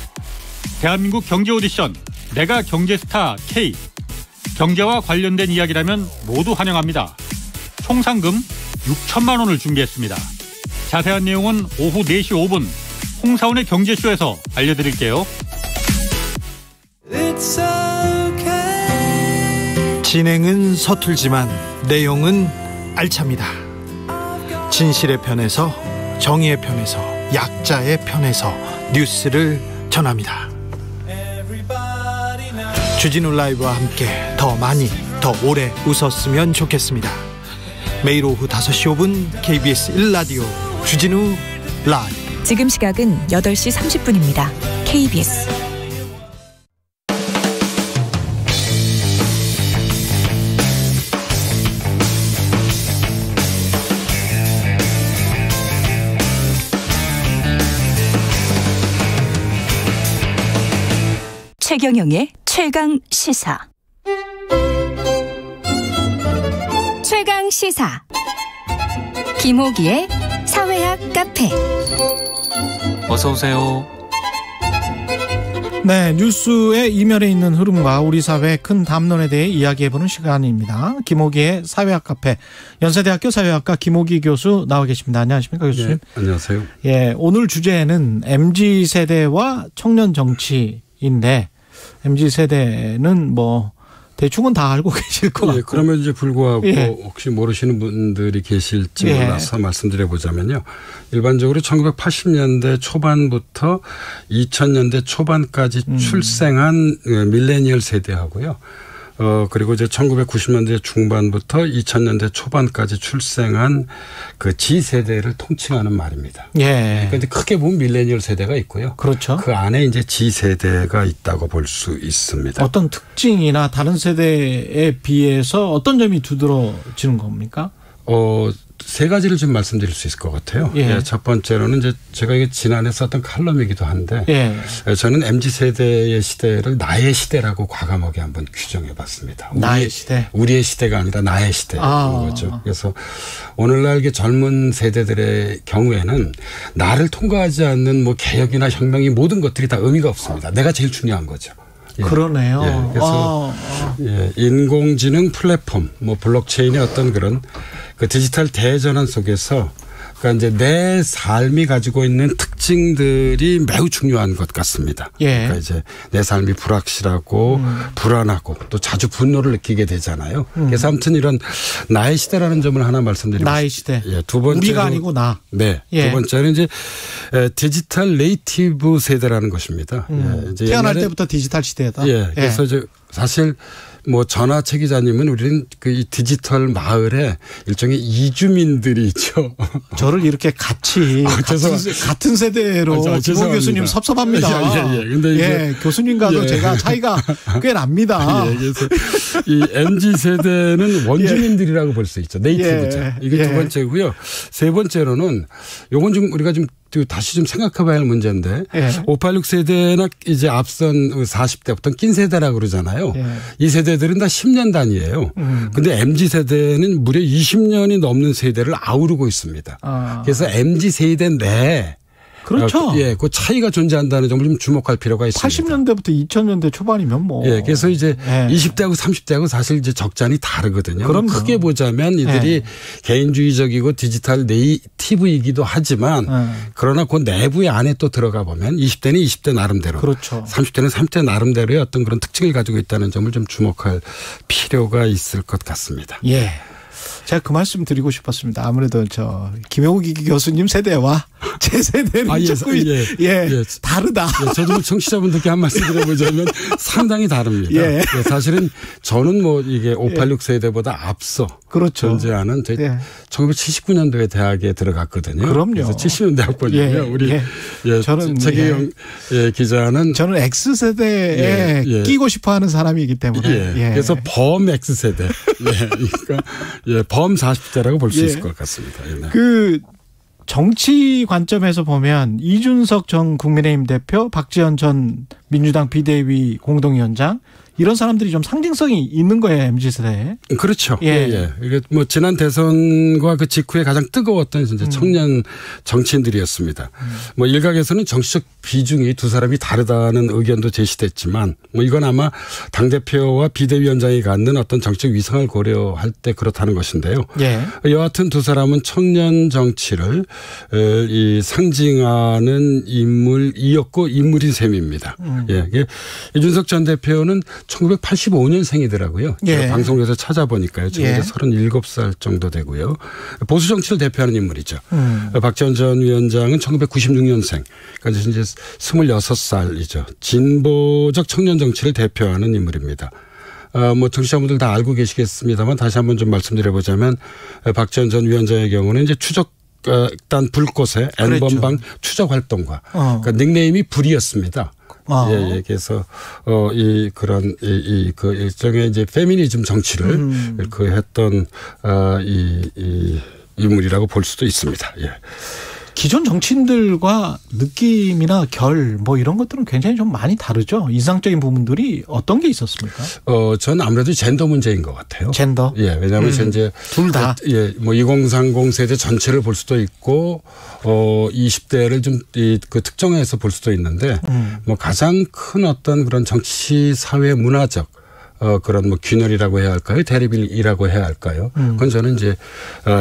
P: 대한민국 경제 오디션 내가 경제스타 K. 경제와 관련된 이야기라면 모두 환영합니다. 총 상금 6천만 원을 준비했습니다. 자세한 내용은 오후 4시 5분 홍사원의 경제쇼에서 알려드릴게요.
Q: 진행은 서툴지만 내용은 알찹니다. 진실의 편에서, 정의의 편에서, 약자의 편에서 뉴스를 전합니다. 주진우 라이브와 함께 더 많이, 더 오래 웃었으면 좋겠습니다. 매일 오후 5시 5분 KBS 1라디오 주진우 라이브.
M: 지금 시각은 8시 30분입니다. KBS.
C: 최경영의 최강 시사. 최강 시사. 김호기의 사회학 카페.
R: 어서 오세요.
B: 네, 뉴스의 이면에 있는 흐름과 우리 사회의 큰 담론에 대해 이야기해보는 시간입니다. 김호기의 사회학 카페. 연세대학교 사회학과 김호기 교수 나와 계십니다. 안녕하십니까, 교수님?
S: 네, 안녕하세요.
B: 예, 오늘 주제는 MZ세대와 청년 정치인데 MZ세대는 뭐 대충은 다 알고 계실 것 같고.
S: 그럼에도 불구하고 혹시 모르시는 분들이 계실지 몰라서 말씀드려 보자면요. 일반적으로 1980년대 초반부터 2000년대 초반까지 출생한 밀레니얼 세대하고요. 그리고 이제 1990년대 중반부터 2000년대 초반까지 출생한 그 G세대를 통칭하는 말입니다.
B: 예.
S: 그런데 크게 보면 밀레니얼 세대가 있고요.
B: 그렇죠.
S: 그 안에 이제 G세대가 있다고 볼 수 있습니다.
B: 어떤 특징이나 다른 세대에 비해서 어떤 점이 두드러지는 겁니까?
S: 세 가지를 좀 말씀드릴 수 있을 것 같아요.
B: 예.
S: 첫 번째로는 이제 제가 이게 지난해 썼던 칼럼이기도 한데 저는 MZ세대의 시대를 나의 시대라고 과감하게 한번 규정해 봤습니다.
B: 나의 시대.
S: 우리의 시대가 아니라 나의 시대인 거죠. 그래서 오늘날 젊은 세대들의 경우에는 나를 통과하지 않는 뭐 개혁이나 혁명이 모든 것들이 다 의미가 없습니다. 내가 제일 중요한 거죠.
B: 그러네요.
S: 그래서 인공지능 플랫폼, 뭐 블록체인의 어떤 그런 그 디지털 대전환 속에서 그러니까 이제 내 삶이 가지고 있는 특징들이 매우 중요한 것 같습니다. 그러니까 이제 내 삶이 불확실하고 불안하고 또 자주 분노를 느끼게 되잖아요. 그래서 아무튼 이런 나의 시대라는 점을 하나 말씀드리고
B: 나의 시대.
S: 두 번째로
B: 우리가 아니고 나.
S: 네. 두 번째는 이제 디지털 네이티브 세대라는 것입니다.
B: 이제 태어날 때부터 디지털 시대다.
S: 그래서 이제 사실 뭐 전하채 기자님은 우리는 그 이 디지털 마을에 일종의 이주민들이 있죠.
B: 저를 이렇게 같이 같은 세대로 김호 교수님 섭섭합니다. 근데 교수님과도 제가 차이가 꽤 납니다.
S: 그래서 이 MZ 세대는 원주민들이라고 볼 수 있죠. 네이티브죠. 이게 두 번째고요. 세 번째로는 요건 좀 우리가 좀 다시 좀 생각해봐야 할 문제인데 586 세대나 이제 앞선 40대부터 낀 세대라고 그러잖아요. 이 세대들은 다 10년 단위예요. 근데 MZ 세대는 무려 20년이 넘는 세대를 아우르고 있습니다. 그래서 MZ 세대 내
B: 그렇죠.
S: 예, 그 차이가 존재한다는 점을 좀 주목할 필요가 있습니다.
B: 80년대부터 2000년대 초반이면 뭐.
S: 예, 그래서 이제 20대하고 30대하고 사실 이제 적잖이 다르거든요.
B: 그럼
S: 크게 보자면 이들이 개인주의적이고 디지털 네이티브이기도 하지만 그러나 그 내부의 안에 또 들어가 보면 20대는 20대 나름대로,
B: 그렇죠.
S: 30대는 30대 나름대로의 어떤 그런 특징을 가지고 있다는 점을 좀 주목할 필요가 있을 것 같습니다.
B: 예. 제가 그 말씀 드리고 싶었습니다. 아무래도 김용기 교수님 세대와 제 세대는 조금 다르다.
S: 예, 저도 청취자분들께 한 말씀 드려보자면 상당히 다릅니다. 예. 예, 사실은 저는 뭐 이게 586 세대보다 앞서
B: 그렇죠.
S: 존재하는 1979년도에 대학에 들어갔거든요.
B: 그럼요.
S: 그래서 70년대 학번이고요. 우리
B: 저는
S: 최기영 기자는
B: 저는 X 세대에 끼고 싶어하는 사람이기 때문에
S: 그래서 범 X 세대. 그러니까 범 40대라고 볼 수 있을 것 같습니다.
B: 그 정치 관점에서 보면 이준석 전 국민의힘 대표, 박지원 전 민주당 비대위 공동위원장 이런 사람들이 좀 상징성이 있는 거예요, MZ세대에.
S: 그렇죠. 예. 이게 뭐 지난 대선과 그 직후에 가장 뜨거웠던 이제 청년 정치인들이었습니다. 뭐 일각에서는 정치적 비중이 두 사람이 다르다는 의견도 제시됐지만 뭐 이건 아마 당대표와 비대위원장이 갖는 어떤 정치적 위상을 고려할 때 그렇다는 것인데요. 여하튼 두 사람은 청년 정치를 이 상징하는 인물이었고 인물인 셈입니다. 이준석 전 대표는 1985년생이더라고요. 제가 방송에서 찾아보니까요. 지금 이제 37살 정도 되고요. 보수 정치를 대표하는 인물이죠. 박지원 전 위원장은 1996년생. 그러니까 이제 26살이죠. 진보적 청년 정치를 대표하는 인물입니다. 뭐 청취자분들 다 알고 계시겠습니다만 다시 한번 좀 말씀드려보자면 박지원 전 위원장의 경우는 이제 추적단 불꽃의 N번방 추적 활동가. 그러니까 닉네임이 불이었습니다. 그래서 그런 그 일종의 이제 페미니즘 정치를 그 했던 이 인물이라고 볼 수도 있습니다.
B: 기존 정치인들과 느낌이나 결 뭐 이런 것들은 굉장히 좀 많이 다르죠. 인상적인 부분들이 어떤 게 있었습니까?
S: 저는 아무래도 젠더 문제인 것 같아요.
B: 젠더?
S: 왜냐하면 이제
B: 둘 다.
S: 뭐 2030 세대 전체를 볼 수도 있고 20대를 좀 그 특정해서 볼 수도 있는데 뭐 가장 큰 어떤 그런 정치 사회 문화적 그런 뭐 균열이라고 해야 할까요? 대립이라고 해야 할까요? 그건 저는 이제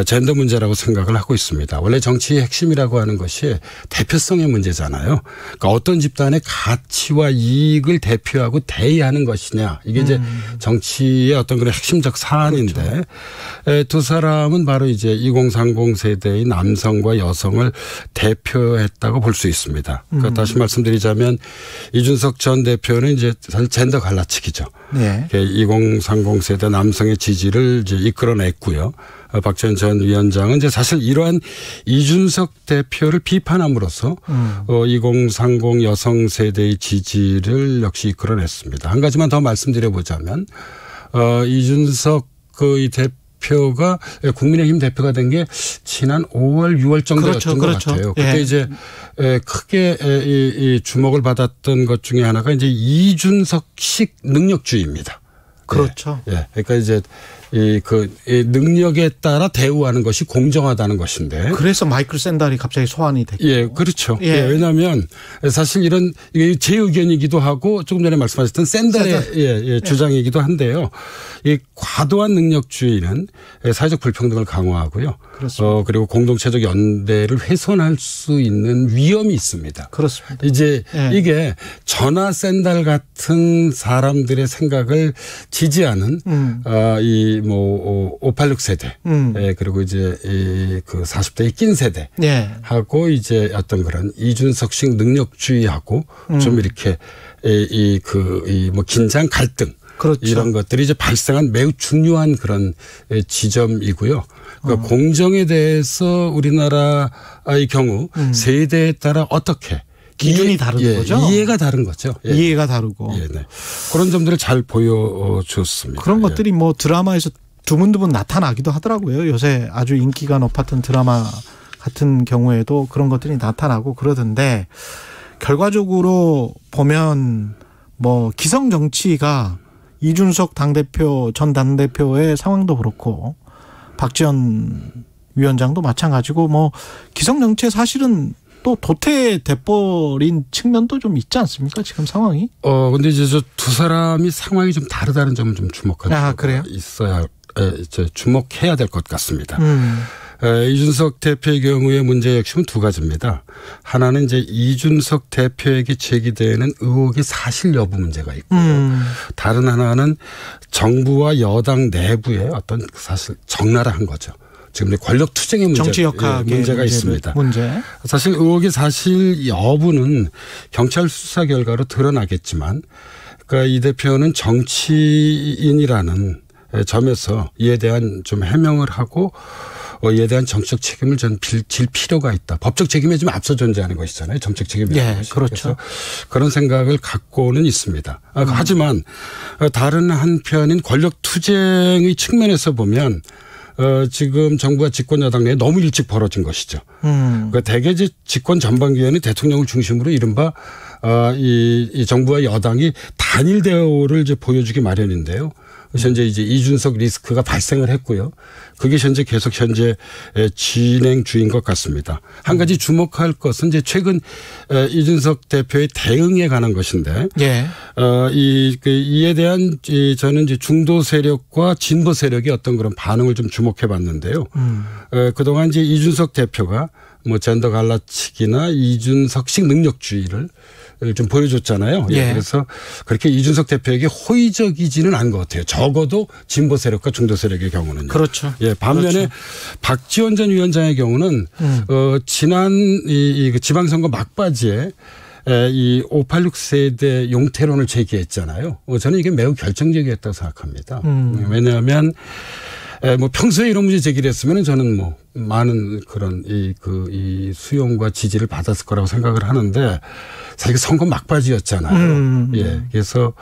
S: 젠더 문제라고 생각을 하고 있습니다. 원래 정치의 핵심이라고 하는 것이 대표성의 문제잖아요. 그러니까 어떤 집단의 가치와 이익을 대표하고 대의하는 것이냐. 이게 이제 정치의 어떤 그런 핵심적 사안인데 두 사람은 바로 이제 2030 세대의 남성과 여성을 대표했다고 볼 수 있습니다. 그러니까 다시 말씀드리자면 이준석 전 대표는 이제 사실 젠더 갈라치기죠. 2030 세대 남성의 지지를 이제 이끌어냈고요. 박지원 전 위원장은 이제 사실 이러한 이준석 대표를 비판함으로써 2030 여성 세대의 지지를 역시 이끌어냈습니다. 한 가지만 더 말씀드려보자면 이준석 그 대표가 국민의힘 대표가 된 게 지난 5월, 6월 정도였던 것 같아요. 그때 이제 크게 이 주목을 받았던 것 중에 하나가 이제 이준석식 능력주의입니다.
B: 그렇죠.
S: 그러니까 이제 이 능력에 따라 대우하는 것이 공정하다는 것인데.
B: 그래서 마이클 샌달이 갑자기 소환이 됐고.
S: 그렇죠. 왜냐하면 사실 이런 제 의견이기도 하고 조금 전에 말씀하셨던 샌달의 주장이기도 한데요. 이 과도한 능력주의는 사회적 불평등을 강화하고요. 그리고 공동체적 연대를 훼손할 수 있는 위험이 있습니다.
B: 그렇습니다.
S: 이제 이게 저나 샌달 같은 사람들의 생각을 지지하는 이 뭐 586 세대 그리고 이제 그 40대의 낀 세대 하고 이제 어떤 그런 이준석식 능력주의하고 좀 이렇게 뭐 긴장 갈등 이런 것들이 이제 발생한 매우 중요한 그런 지점이고요. 그러니까 공정에 대해서 우리나라의 경우 세대에 따라 어떻게
B: 기준이 다른 거죠?
S: 이해가 다른 거죠.
B: 이해가 다르고.
S: 그런 점들을 잘 보여줬습니다.
B: 그런 것들이 뭐 드라마에서 드문드문 나타나기도 하더라고요. 요새 아주 인기가 높았던 드라마 같은 경우에도 그런 것들이 나타나고 그러던데 결과적으로 보면 뭐 기성 정치가 이준석 당대표 전 당대표의 상황도 그렇고 박지원 위원장도 마찬가지고 뭐 기성 정치에 사실은 또 도태돼버린 측면도 좀 있지 않습니까? 지금 상황이?
S: 근데 이제 저 두 사람이 상황이 좀 다르다는 점을 좀 주목할 필요가 있어야 주목해야 될 것 같습니다. 이준석 대표의 경우의 문제의 핵심은 두 가지입니다. 하나는 이제 이준석 대표에게 제기되는 의혹의 사실 여부 문제가 있고요. 다른 하나는 정부와 여당 내부의 어떤 사실 적나라한 거죠. 지금 권력 투쟁의 문제, 문제가 있습니다. 사실 의혹의 사실 여부는 경찰 수사 결과로 드러나겠지만, 그러니까 이 대표는 정치인이라는 점에서 이에 대한 좀 해명을 하고 이에 대한 정치적 책임을 전 질 필요가 있다. 법적 책임에 좀 앞서 존재하는 것이잖아요. 정책 책임이라는 것이.
B: 그렇죠.
S: 그런 생각을 갖고는 있습니다. 하지만 다른 한편인 권력 투쟁의 측면에서 보면 지금 정부와 집권 여당 내에 너무 일찍 벌어진 것이죠. 그러니까 대개 집권 전반기에는 대통령을 중심으로 이른바 이 정부와 여당이 단일 대우를 이제 보여주기 마련인데요. 현재 이제 이준석 리스크가 발생을 했고요. 그게 현재 진행 중인 것 같습니다. 한 가지 주목할 것은 이제 최근 이준석 대표의 대응에 관한 것인데, 이에 대한 저는 이제 중도 세력과 진보 세력의 어떤 그런 반응을 좀 주목해 봤는데요. 그동안 이제 이준석 대표가 뭐 젠더 갈라치기나 이준석식 능력주의를 좀 보여줬잖아요. 그래서 그렇게 이준석 대표에게 호의적이지는 않은 것 같아요. 적어도 진보 세력과 중도 세력의 경우는요.
B: 그렇죠.
S: 반면에
B: 그렇죠.
S: 박지원 전 위원장의 경우는 지난 이 지방선거 막바지에 이 586 세대 용태론을 제기했잖아요. 저는 이게 매우 결정적이었다고 생각합니다. 왜냐하면 뭐 평소에 이런 문제 제기를 했으면 저는 뭐 많은 그런 이 수용과 지지를 받았을 거라고 생각을 하는데, 사실 선거 막바지였잖아요. 그래서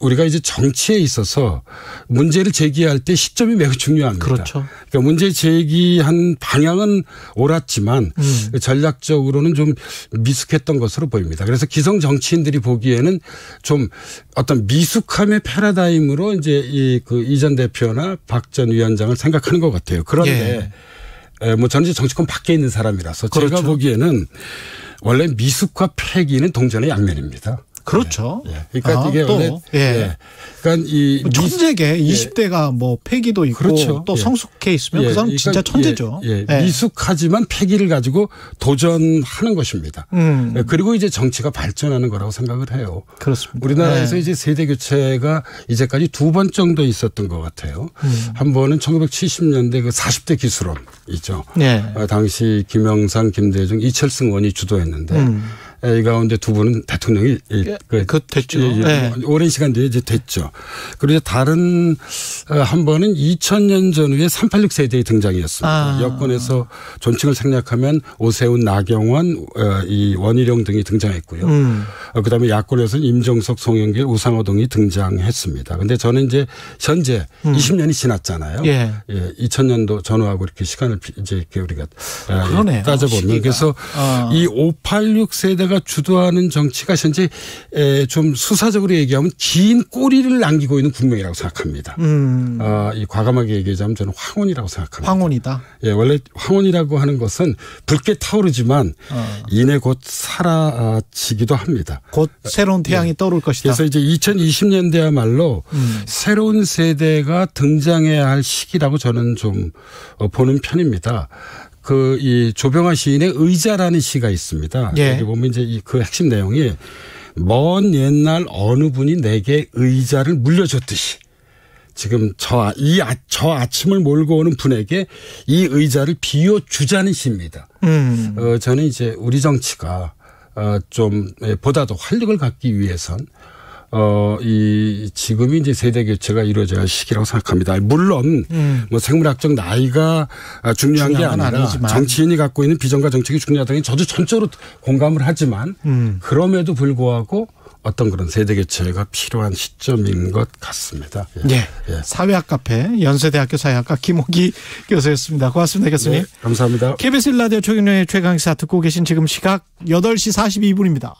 S: 우리가 이제 정치에 있어서 문제를 제기할 때 시점이 매우 중요합니다.
B: 그렇죠.
S: 그러니까 문제 제기한 방향은 옳았지만 전략적으로는 좀 미숙했던 것으로 보입니다. 그래서 기성 정치인들이 보기에는 좀 어떤 미숙함의 패러다임으로 이제 이 전 대표나 박 전 위원장을 생각하는 것 같아요. 그런데 뭐 저는 이제 정치권 밖에 있는 사람이라서 제가 보기에는 원래 미숙과 패기는 동전의 양면입니다.
B: 그렇죠.
S: 그러니까 이게 원래 그러니까 이
B: 천재계 20대가 뭐 패기도 있고
S: 그렇죠.
B: 또 성숙해 있으면 그 사람 진짜 천재죠.
S: 미숙하지만 패기를 가지고 도전하는 것입니다. 그리고 이제 정치가 발전하는 거라고 생각을 해요.
B: 그렇습니다.
S: 우리나라에서 이제 세대 교체가 이제까지 2번 정도 있었던 것 같아요. 한 번은 1970년대 그 40대 기술원이죠. 당시 김영삼, 김대중, 이철승 의원이 주도했는데. 이 가운데 두 분은 대통령이
B: 됐죠.
S: 오랜 시간 뒤에 이제 됐죠. 그리고 다른 한 번은 2000년 전후에 386 세대의 등장이었습니다. 여권에서 존칭을 생략하면 오세훈, 나경원, 이 원희룡 등이 등장했고요. 그다음에 야권에서는 임종석, 송영길, 우상호 등이 등장했습니다. 그런데 저는 이제 현재 20년이 지났잖아요. 2000년도 전후하고 이렇게 시간을 이제 이렇게 우리가 따져보면 그래서 이 586 세대가 주도하는 정치가 현재 좀 수사적으로 얘기하면 긴 꼬리를 남기고 있는 국면이라고 생각합니다. 이 과감하게 얘기하자면 저는 황혼이라고 생각합니다.
B: 황혼이다.
S: 원래 황혼이라고 하는 것은 붉게 타오르지만 이내 곧 사라지기도 합니다.
B: 곧 새로운 태양이 떠오를 것이다.
S: 그래서 이제 2020년대야말로 새로운 세대가 등장해야 할 시기라고 저는 좀 보는 편입니다. 이 조병화 시인의 의자라는 시가 있습니다. 여기 보면 이제 그 핵심 내용이 먼 옛날 어느 분이 내게 의자를 물려줬듯이 지금 저 아침을 몰고 오는 분에게 이 의자를 비워주자는 시입니다. 저는 이제 우리 정치가 좀 보다 더 활력을 갖기 위해선 지금이 이제 세대 교체가 이루어져야 할 시기라고 생각합니다. 물론 뭐 생물학적 나이가 중요한 게 아니라 아니지만. 정치인이 갖고 있는 비전과 정책이 중요하다는 게 저도 전적으로 공감을 하지만 그럼에도 불구하고 어떤 그런 세대 교체가 필요한 시점인 것 같습니다.
B: 사회학 카페 연세대학교 사회학과 김옥기 교수였습니다. 고맙습니다, 교수님.
S: 감사합니다.
B: KBS 1라디오 최경영의 최강시사 듣고 계신 지금 시각 8시 42분입니다.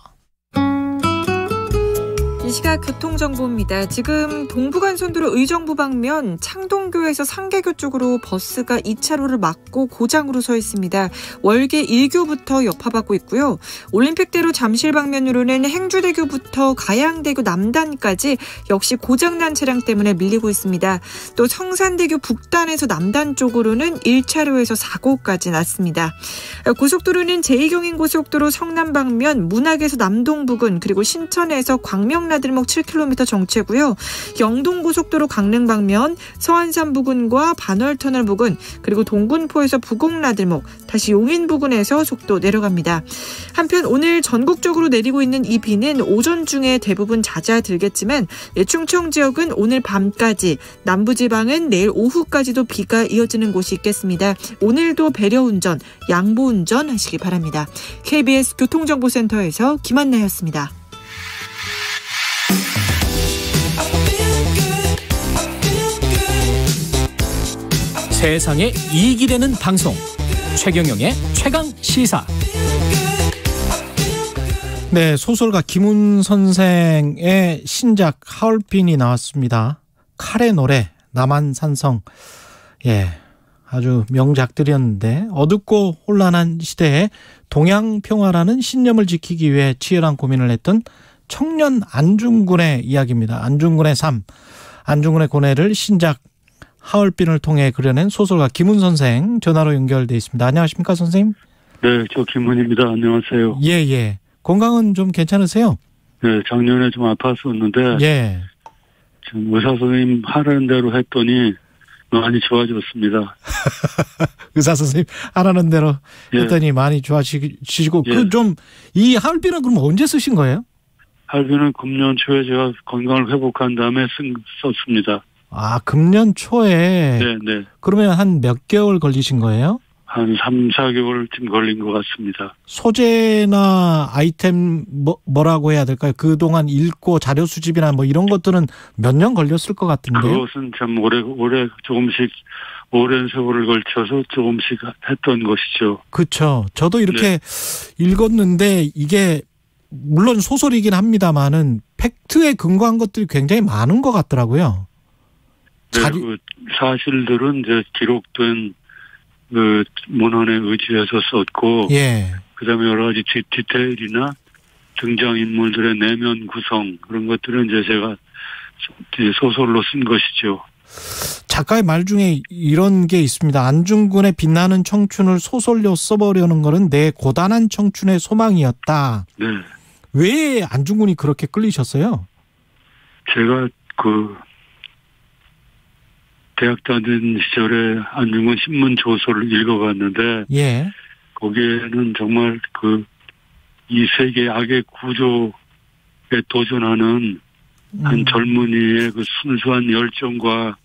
G: 이 시각 교통정보입니다. 지금 동부간선도로 의정부 방면 창동교에서 상계교 쪽으로 버스가 2차로를 막고 고장으로 서 있습니다. 월계 1교부터 여파받고 있고요. 올림픽대로 잠실 방면으로는 행주대교부터 가양대교 남단까지 역시 고장난 차량 때문에 밀리고 있습니다. 또 성산대교 북단에서 남단 쪽으로는 1차로에서 사고까지 났습니다. 고속도로는 제2경인고속도로 성남 방면 문학에서 남동 부근 그리고 신천에서 광명나들목 7km 정체고요. 영동고속도로 강릉 방면 서안산 부근과 반월터널 부근 그리고 동군포에서 부곡나들목 다시 용인 부근에서 속도 내려갑니다. 한편 오늘 전국적으로 내리고 있는 이 비는 오전 중에 대부분 잦아들겠지만 충청 지역은 오늘 밤까지 남부지방은 내일 오후까지도 비가 이어지는 곳이 있겠습니다. 오늘도 배려운전, 양보운전 하시기 바랍니다. KBS 교통정보센터에서 김한나였습니다.
T: 세상에 이익이 되는 방송 최경영의 최강시사.
B: 네, 소설가 김훈 선생의 신작 하얼빈이 나왔습니다. 칼의 노래, 남한산성. 예, 아주 명작들이었는데 어둡고 혼란한 시대에 동양평화라는 신념을 지키기 위해 치열한 고민을 했던 청년 안중근의 이야기입니다. 안중근의 삶, 안중근의 고뇌를 신작 하얼빈을 통해 그려낸 소설가 김훈 선생 전화로 연결돼 있습니다. 안녕하십니까, 선생님?
U: 네, 저 김훈입니다. 안녕하세요.
B: 예. 건강은 좀 괜찮으세요?
U: 네, 작년에 좀 아팠었는데
B: 예.
U: 지금 의사 선생님 하라는 대로 했더니 많이 좋아졌습니다.
B: 의사 선생님 하라는 대로 했더니 많이 좋아지시고 그 좀 이 하얼빈은 그럼 언제 쓰신 거예요?
U: 하얼빈은 금년 초에 제가 건강을 회복한 다음에 썼습니다.
B: 아, 금년 초에?
U: 네.
B: 그러면 한 몇 개월 걸리신 거예요?
U: 한 3, 4개월쯤 걸린 것 같습니다.
B: 소재나 아이템 뭐라고 해야 될까요? 그동안 읽고 자료 수집이나 뭐 이런 것들은 몇 년 걸렸을 것 같은데요?
U: 그것은 참 오래 조금씩 오랜 세월을 걸쳐서 조금씩 했던 것이죠.
B: 그렇죠. 저도 이렇게 읽었는데 이게 물론 소설이긴 합니다만은 팩트에 근거한 것들이 굉장히 많은 것 같더라고요.
U: 네, 그 사실들은 이제 기록된 그 문헌에 의지해서 썼고, 그다음에 여러 가지 디테일이나 등장인물들의 내면 구성 그런 것들은 이제 제가 소설로 쓴 것이죠.
B: 작가의 말 중에 이런 게 있습니다. 안중근의 빛나는 청춘을 소설로 써보려는 것은 내 고단한 청춘의 소망이었다.
U: 네.
B: 왜 안중근이 그렇게 끌리셨어요?
U: 제가 대학 다닌 시절에 안중근 신문 조서를 읽어봤는데, 거기에는 정말 이 세계 악의 구조에 도전하는 한 젊은이의 그 순수한 열정과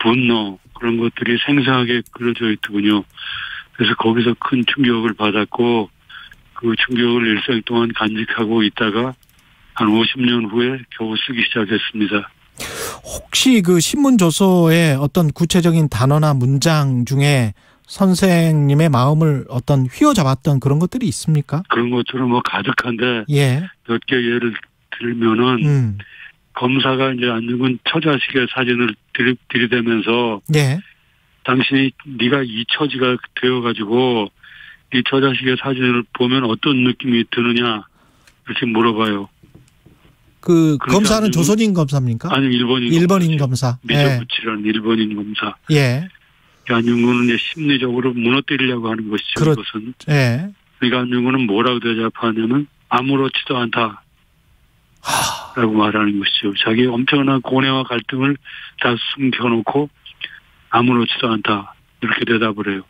U: 분노 그런 것들이 생생하게 그려져 있더군요. 그래서 거기서 큰 충격을 받았고 그 충격을 일생 동안 간직하고 있다가 한 50년 후에 겨우 쓰기 시작했습니다.
B: 혹시 그 신문 조서의 어떤 구체적인 단어나 문장 중에 선생님의 마음을 어떤 휘어잡았던 그런 것들이 있습니까?
U: 그런 것들은 뭐 가득한데 몇 개 예를 들면은 검사가 이제 안중근 처자식의 사진을 들이대면서 당신이 네가 이 처지가 되어가지고 이 처자식의 사진을 보면 어떤 느낌이 드느냐 이렇게 물어봐요.
B: 그 검사는 조선인 검사입니까?
U: 아니
B: 일본인 검사.
U: 미조부치라는 일본인 검사. 안중근은 이제 심리적으로 무너뜨리려고 하는 것이죠. 그것은. 그러니까 안중근은 뭐라고 대답하냐면 아무렇지도 않다. 라고 말하는 것이죠. 자기 엄청난 고뇌와 갈등을 다 숨겨놓고 아무렇지도 않다. 이렇게 대답을 해요.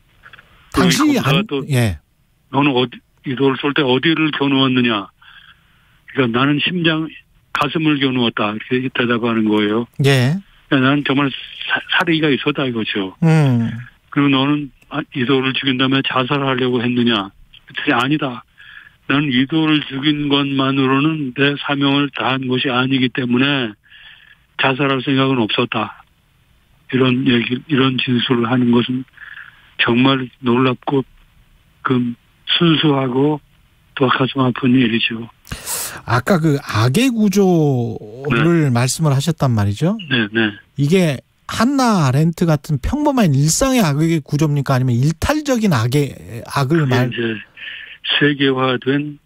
B: 당시
U: 너는 이도를 쏠 때 어디를 겨누었느냐. 그러니까 나는 가슴을 겨누었다. 이렇게 대답하는 거예요. 나는 정말 사리가 있었다 이거죠. 그리고 너는 이도를 죽인 다음에 자살하려고 했느냐. 아니다. 나는 이도를 죽인 것만으로는 내 사명을 다한 것이 아니기 때문에 자살할 생각은 없었다. 이런 진술을 하는 것은 정말 놀랍고 순수하고 또 가슴 아픈 일이죠.
B: 아까 그 악의 구조를 말씀을 하셨단 말이죠.
U: 네.
B: 이게 한나 아렌트 같은 평범한 일상의 악의 구조입니까? 아니면 일탈적인 악을
U: 이제 세계화된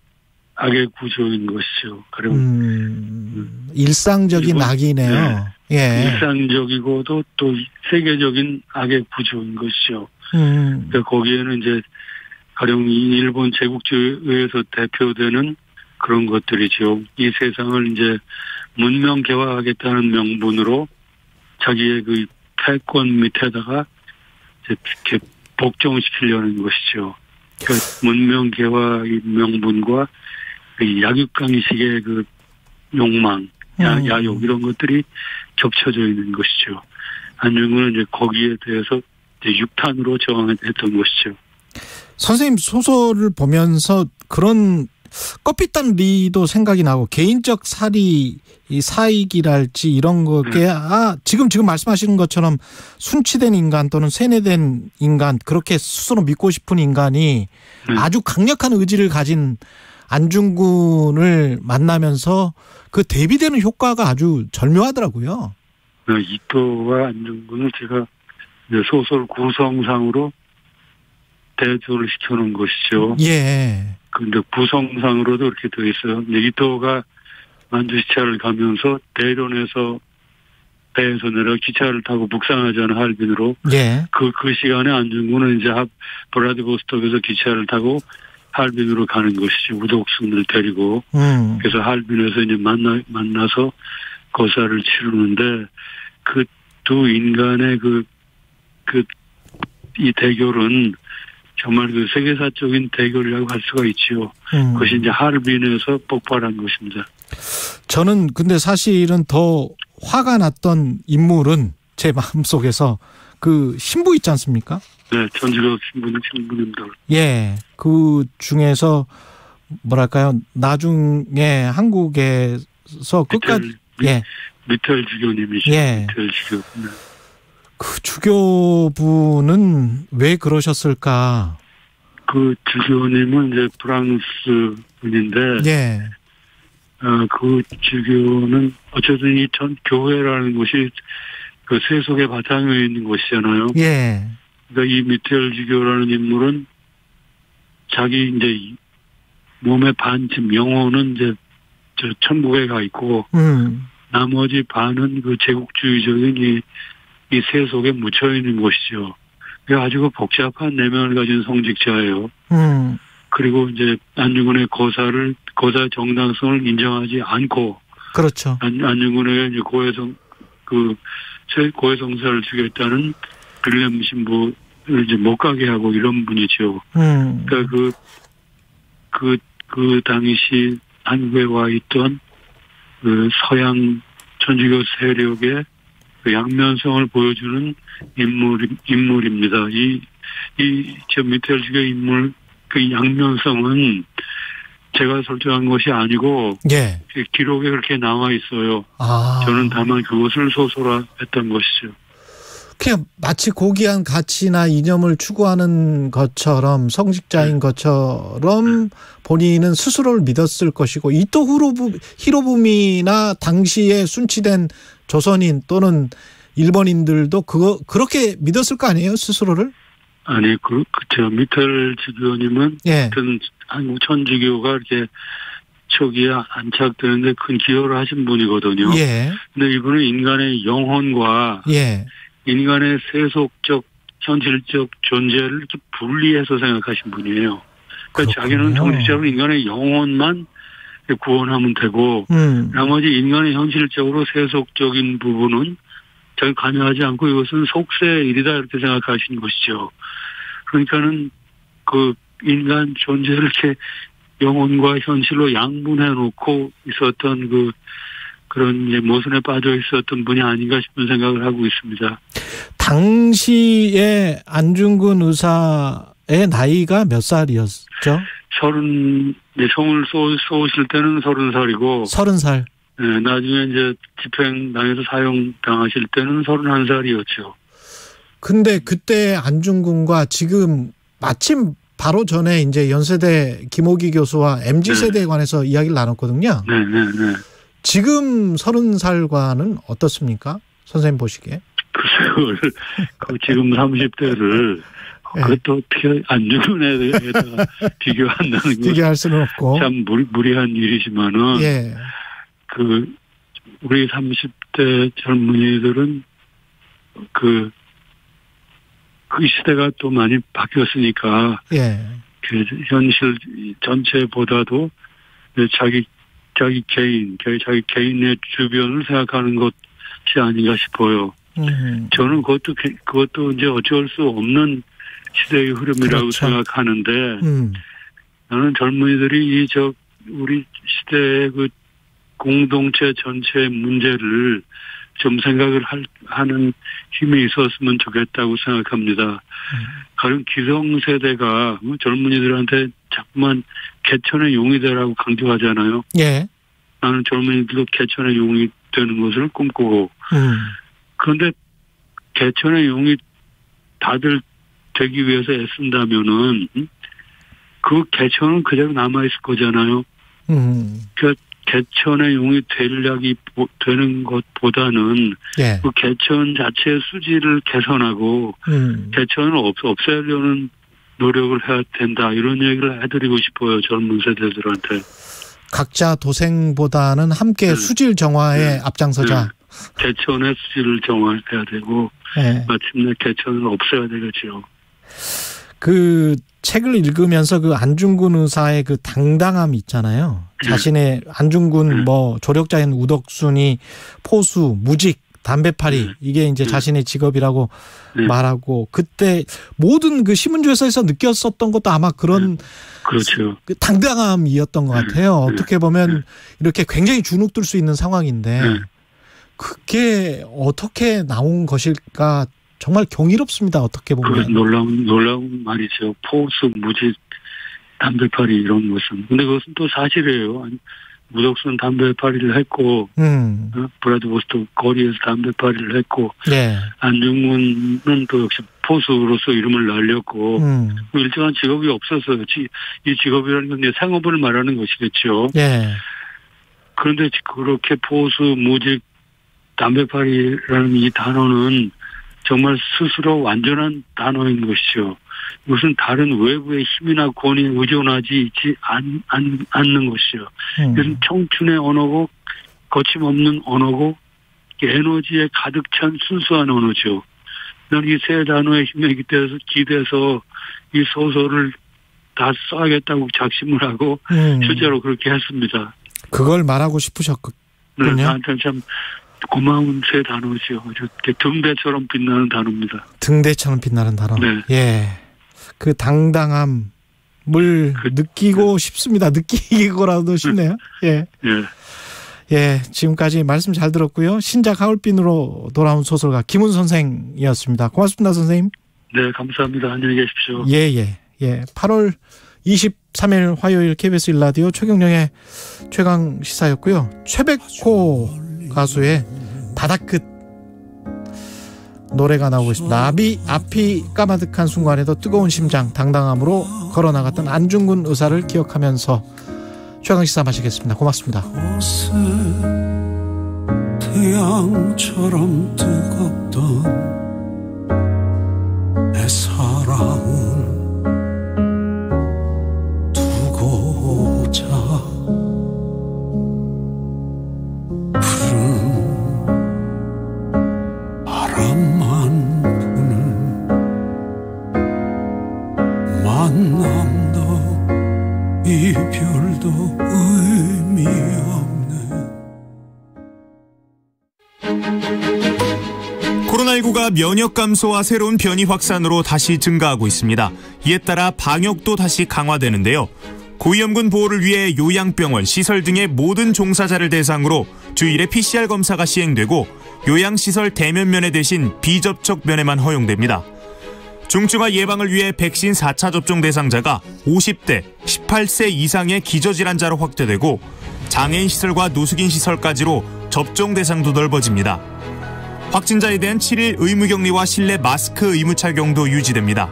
U: 악의 구조인 것이죠. 그럼
B: 일상적인 악이네요.
U: 네.
B: 예.
U: 일상적이고도 또 세계적인 악의 구조인 것이죠. 그러니까 거기에는 이제 가령 일본 제국주의에서 대표되는 그런 것들이죠. 이 세상을 이제 문명 개화하겠다는 명분으로 자기의 그 패권 밑에다가 이렇게 복종시키려는 것이죠. 그러니까 문명 개화의 명분과 그 약육강식의 그 욕망, 야욕 이런 것들이 겹쳐져 있는 것이죠. 안중근은 이제 거기에 대해서 이제 육탄으로 저항했던 것이죠.
B: 선생님 소설을 보면서 그런 껍빛단 리도 생각이 나고 개인적 사익이랄지 이런 거게 지금 말씀하시는 것처럼 순치된 인간 또는 세뇌된 인간 그렇게 스스로 믿고 싶은 인간이 아주 강력한 의지를 가진 안중근을 만나면서 그 대비되는 효과가 아주 절묘하더라고요.
U: 이토와 안중근을 제가 소설 구성상으로 대조를 시켜놓은 것이죠.
B: 예.
U: 근데 구성상으로도 이렇게 되어 있어요. 이토가 만주시차를 가면서 대련에서 배에서 내려 기차를 타고 북상하자는 할빈으로.
B: 예.
U: 그 시간에 안중근은 이제 브라디보스톡에서 기차를 타고 할빈으로 가는 것이죠. 우독순을 데리고. 그래서 할빈에서 이제 만나서 거사를 치르는데 그 두 인간의 이 대결은 정말 그 세계사적인 대결이라고 할 수가 있지요. 그것이 이제 하얼빈에서 폭발한 것입니다.
B: 저는 근데 사실은 더 화가 났던 인물은 제 마음속에서 그 신부 있지 않습니까?
U: 네, 전직업 신부님들.
B: 예, 그 중에서 뭐랄까요, 나중에 한국에서 끝까지
U: 미텔 주교님이시죠.
B: 예.
U: 미텔 주교. 네.
B: 그 주교분은 왜 그러셨을까?
U: 그 주교님은 이제 프랑스 분인데,
B: 예.
U: 그 주교는 어쨌든 이 전 교회라는 곳이 그 세속의 바탕에 있는 곳이잖아요.
B: 예.
U: 그러니까 이 미텔 주교라는 인물은 자기 이제 몸의 반쯤 영혼은 이제 저 천국에 가 있고, 나머지 반은 그 제국주의적인 이 세속에 묻혀 있는 것이죠. 아주 복잡한 내면을 가진 성직자예요. 그리고 이제 안중근의 거사 정당성을 인정하지 않고.
B: 그렇죠.
U: 안중근에게 이제 고해성사를 주겠다는 빌렘 신부를 이제 못 가게 하고 이런 분이죠. 그러니까 그 당시 한국에 와 있던 그 서양 천주교 세력의 그 양면성을 보여주는 인물입니다. 저 미텔 주교 인물, 그 양면성은 제가 설정한 것이 아니고,
B: 예.
U: 기록에 그렇게 나와 있어요. 저는 다만 그것을 소설화했던 것이죠.
B: 그냥 마치 고귀한 가치나 이념을 추구하는 것처럼 성직자인 것처럼 본인은 스스로를 믿었을 것이고 이토 히로부미나 당시에 순치된 조선인 또는 일본인들도 그렇게 믿었을 거 아니에요, 스스로를?
U: 아니, 저 미텔 주교님은 어떤 한국 천주교가 이렇게 초기에 안착되는데 큰 기여를 하신 분이거든요.
B: 예.
U: 근데 이분은 인간의 영혼과 인간의 세속적, 현실적 존재를 이렇게 분리해서 생각하신 분이에요. 그러니까 자기는 정식적으로 인간의 영혼만 구원하면 되고, 나머지 인간의 현실적으로 세속적인 부분은 자기 관여하지 않고 이것은 속세의 일이다 이렇게 생각하신 것이죠. 그러니까는 그 인간 존재를 이렇게 영혼과 현실로 양분해 놓고 있었던 그런 모순에 빠져 있었던 분이 아닌가 싶은 생각을 하고 있습니다.
B: 당시에 안중근 의사의 나이가 몇 살이었죠?
U: 성을 쏘실 때는 30살이고.
B: 30살.
U: 네, 나중에 이제 집행당해서 사형당하실 때는 31살이었죠.
B: 근데 그때 안중근과 지금 마침 바로 전에 이제 연세대 김호기 교수와 MZ세대에 관해서 이야기를 나눴거든요.
U: 네.
B: 지금 30살과는 어떻습니까? 선생님 보시기에.
U: 글쎄요. 지금 30대를 그것도 어떻게 안중근에다가 비교한다는 건
B: 비교할 수는 없고
U: 참 무리한 일이지만은 우리 30대 젊은이들은 그 시대가 또 많이 바뀌었으니까 그 현실 전체보다도 자기 개인의 주변을 생각하는 것이 아닌가 싶어요. 저는 그것도 이제 어쩔 수 없는 시대의 흐름이라고 생각하는데 나는 젊은이들이 우리 시대의 그 공동체 전체의 문제를 좀 생각을 하는 힘이 있었으면 좋겠다고 생각합니다. 가령 기성세대가 젊은이들한테 자꾸만 개천의 용이 되라고 강조하잖아요. 나는 젊은이들도 개천의 용이 되는 것을 꿈꾸고 그런데 개천의 용이 다들 되기 위해서 애쓴다면은 그 개천은 그대로 남아있을 거잖아요. 그 개천의 용이 되는 것보다는 그 개천 자체의 수질을 개선하고 개천을 없애려는 노력을 해야 된다. 이런 얘기를 해드리고 싶어요. 젊은 세대들한테.
B: 각자 도생보다는 함께 수질 정화에 앞장서자.
U: 개천의 수질을 정화해야 되고 마침내 개천을 없애야 되겠죠.
B: 그 책을 읽으면서 그 안중근 의사의 그 당당함이 있잖아요. 자신의 안중근 조력자인 우덕순이 포수, 무직, 담배파리 이게 이제 자신의 직업이라고 말하고 그때 모든 그 신문조에서 느꼈었던 것도 아마 그런
U: 그렇죠.
B: 그 당당함이었던 것 같아요. 어떻게 보면 이렇게 굉장히 주눅들 수 있는 상황인데 그게 어떻게 나온 것일까 정말 경이롭습니다. 어떻게 보면.
U: 놀라운 말이죠. 포수, 무직, 담배파리 이런 것은. 근데 그것은 또 사실이에요. 무덕순 담배파리를 했고 브라드보스도 거리에서 담배파리를 했고 안중근은 또 역시 포수로서 이름을 날렸고 일정한 직업이 없어서 이 직업이라는 건 이제 생업을 말하는 것이겠죠. 그런데 그렇게 포수, 무직, 담배파리라는 이 단어는 정말 스스로 완전한 단어인 것이죠. 이것은 다른 외부의 힘이나 권위에 의존하지 않는 것이죠. 이것은 청춘의 언어고 거침없는 언어고 에너지에 가득 찬 순수한 언어죠. 나는 이 세 단어의 힘에 기대서 이 소설을 다 써야겠다고 작심을 하고 실제로 그렇게 했습니다.
B: 그걸 말하고 싶으셨군요.
U: 나한테는 참 고마운 세 단어죠. 등대처럼 빛나는 단어입니다.
B: 등대처럼 빛나는 단어. 그 당당함을 느끼고 싶습니다. 느끼고라도 싶네요. 지금까지 말씀 잘 들었고요. 신작 하울빈으로 돌아온 소설가 김훈 선생이었습니다. 고맙습니다, 선생님.
U: 네, 감사합니다. 안녕히 계십시오.
B: 8월 23일 화요일 KBS 1라디오 최경영의 최강 시사였고요. 최백호 가수의 바다끝 노래가 나오고 있습니다. 앞이 까마득한 순간에도 뜨거운 심장 당당함으로 걸어나갔던 안중근 의사를 기억하면서 최강시사 마치겠습니다. 고맙습니다.
D: 태양처럼 뜨겁던 내 사랑을 두고자 바람만 부는 만남도 이별도 의미 없는
A: 코로나19가 면역 감소와 새로운 변이 확산으로 다시 증가하고 있습니다. 이에 따라 방역도 다시 강화되는데요. 고위험군 보호를 위해 요양병원, 시설 등의 모든 종사자를 대상으로 주일에 PCR 검사가 시행되고 요양시설 대면면회 대신 비접촉 면회만 허용됩니다. 중증화 예방을 위해 백신 4차 접종 대상자가 50대, 18세 이상의 기저질환자로 확대되고 장애인 시설과 노숙인 시설까지로 접종 대상도 넓어집니다. 확진자에 대한 7일 의무격리와 실내 마스크 의무 착용도 유지됩니다.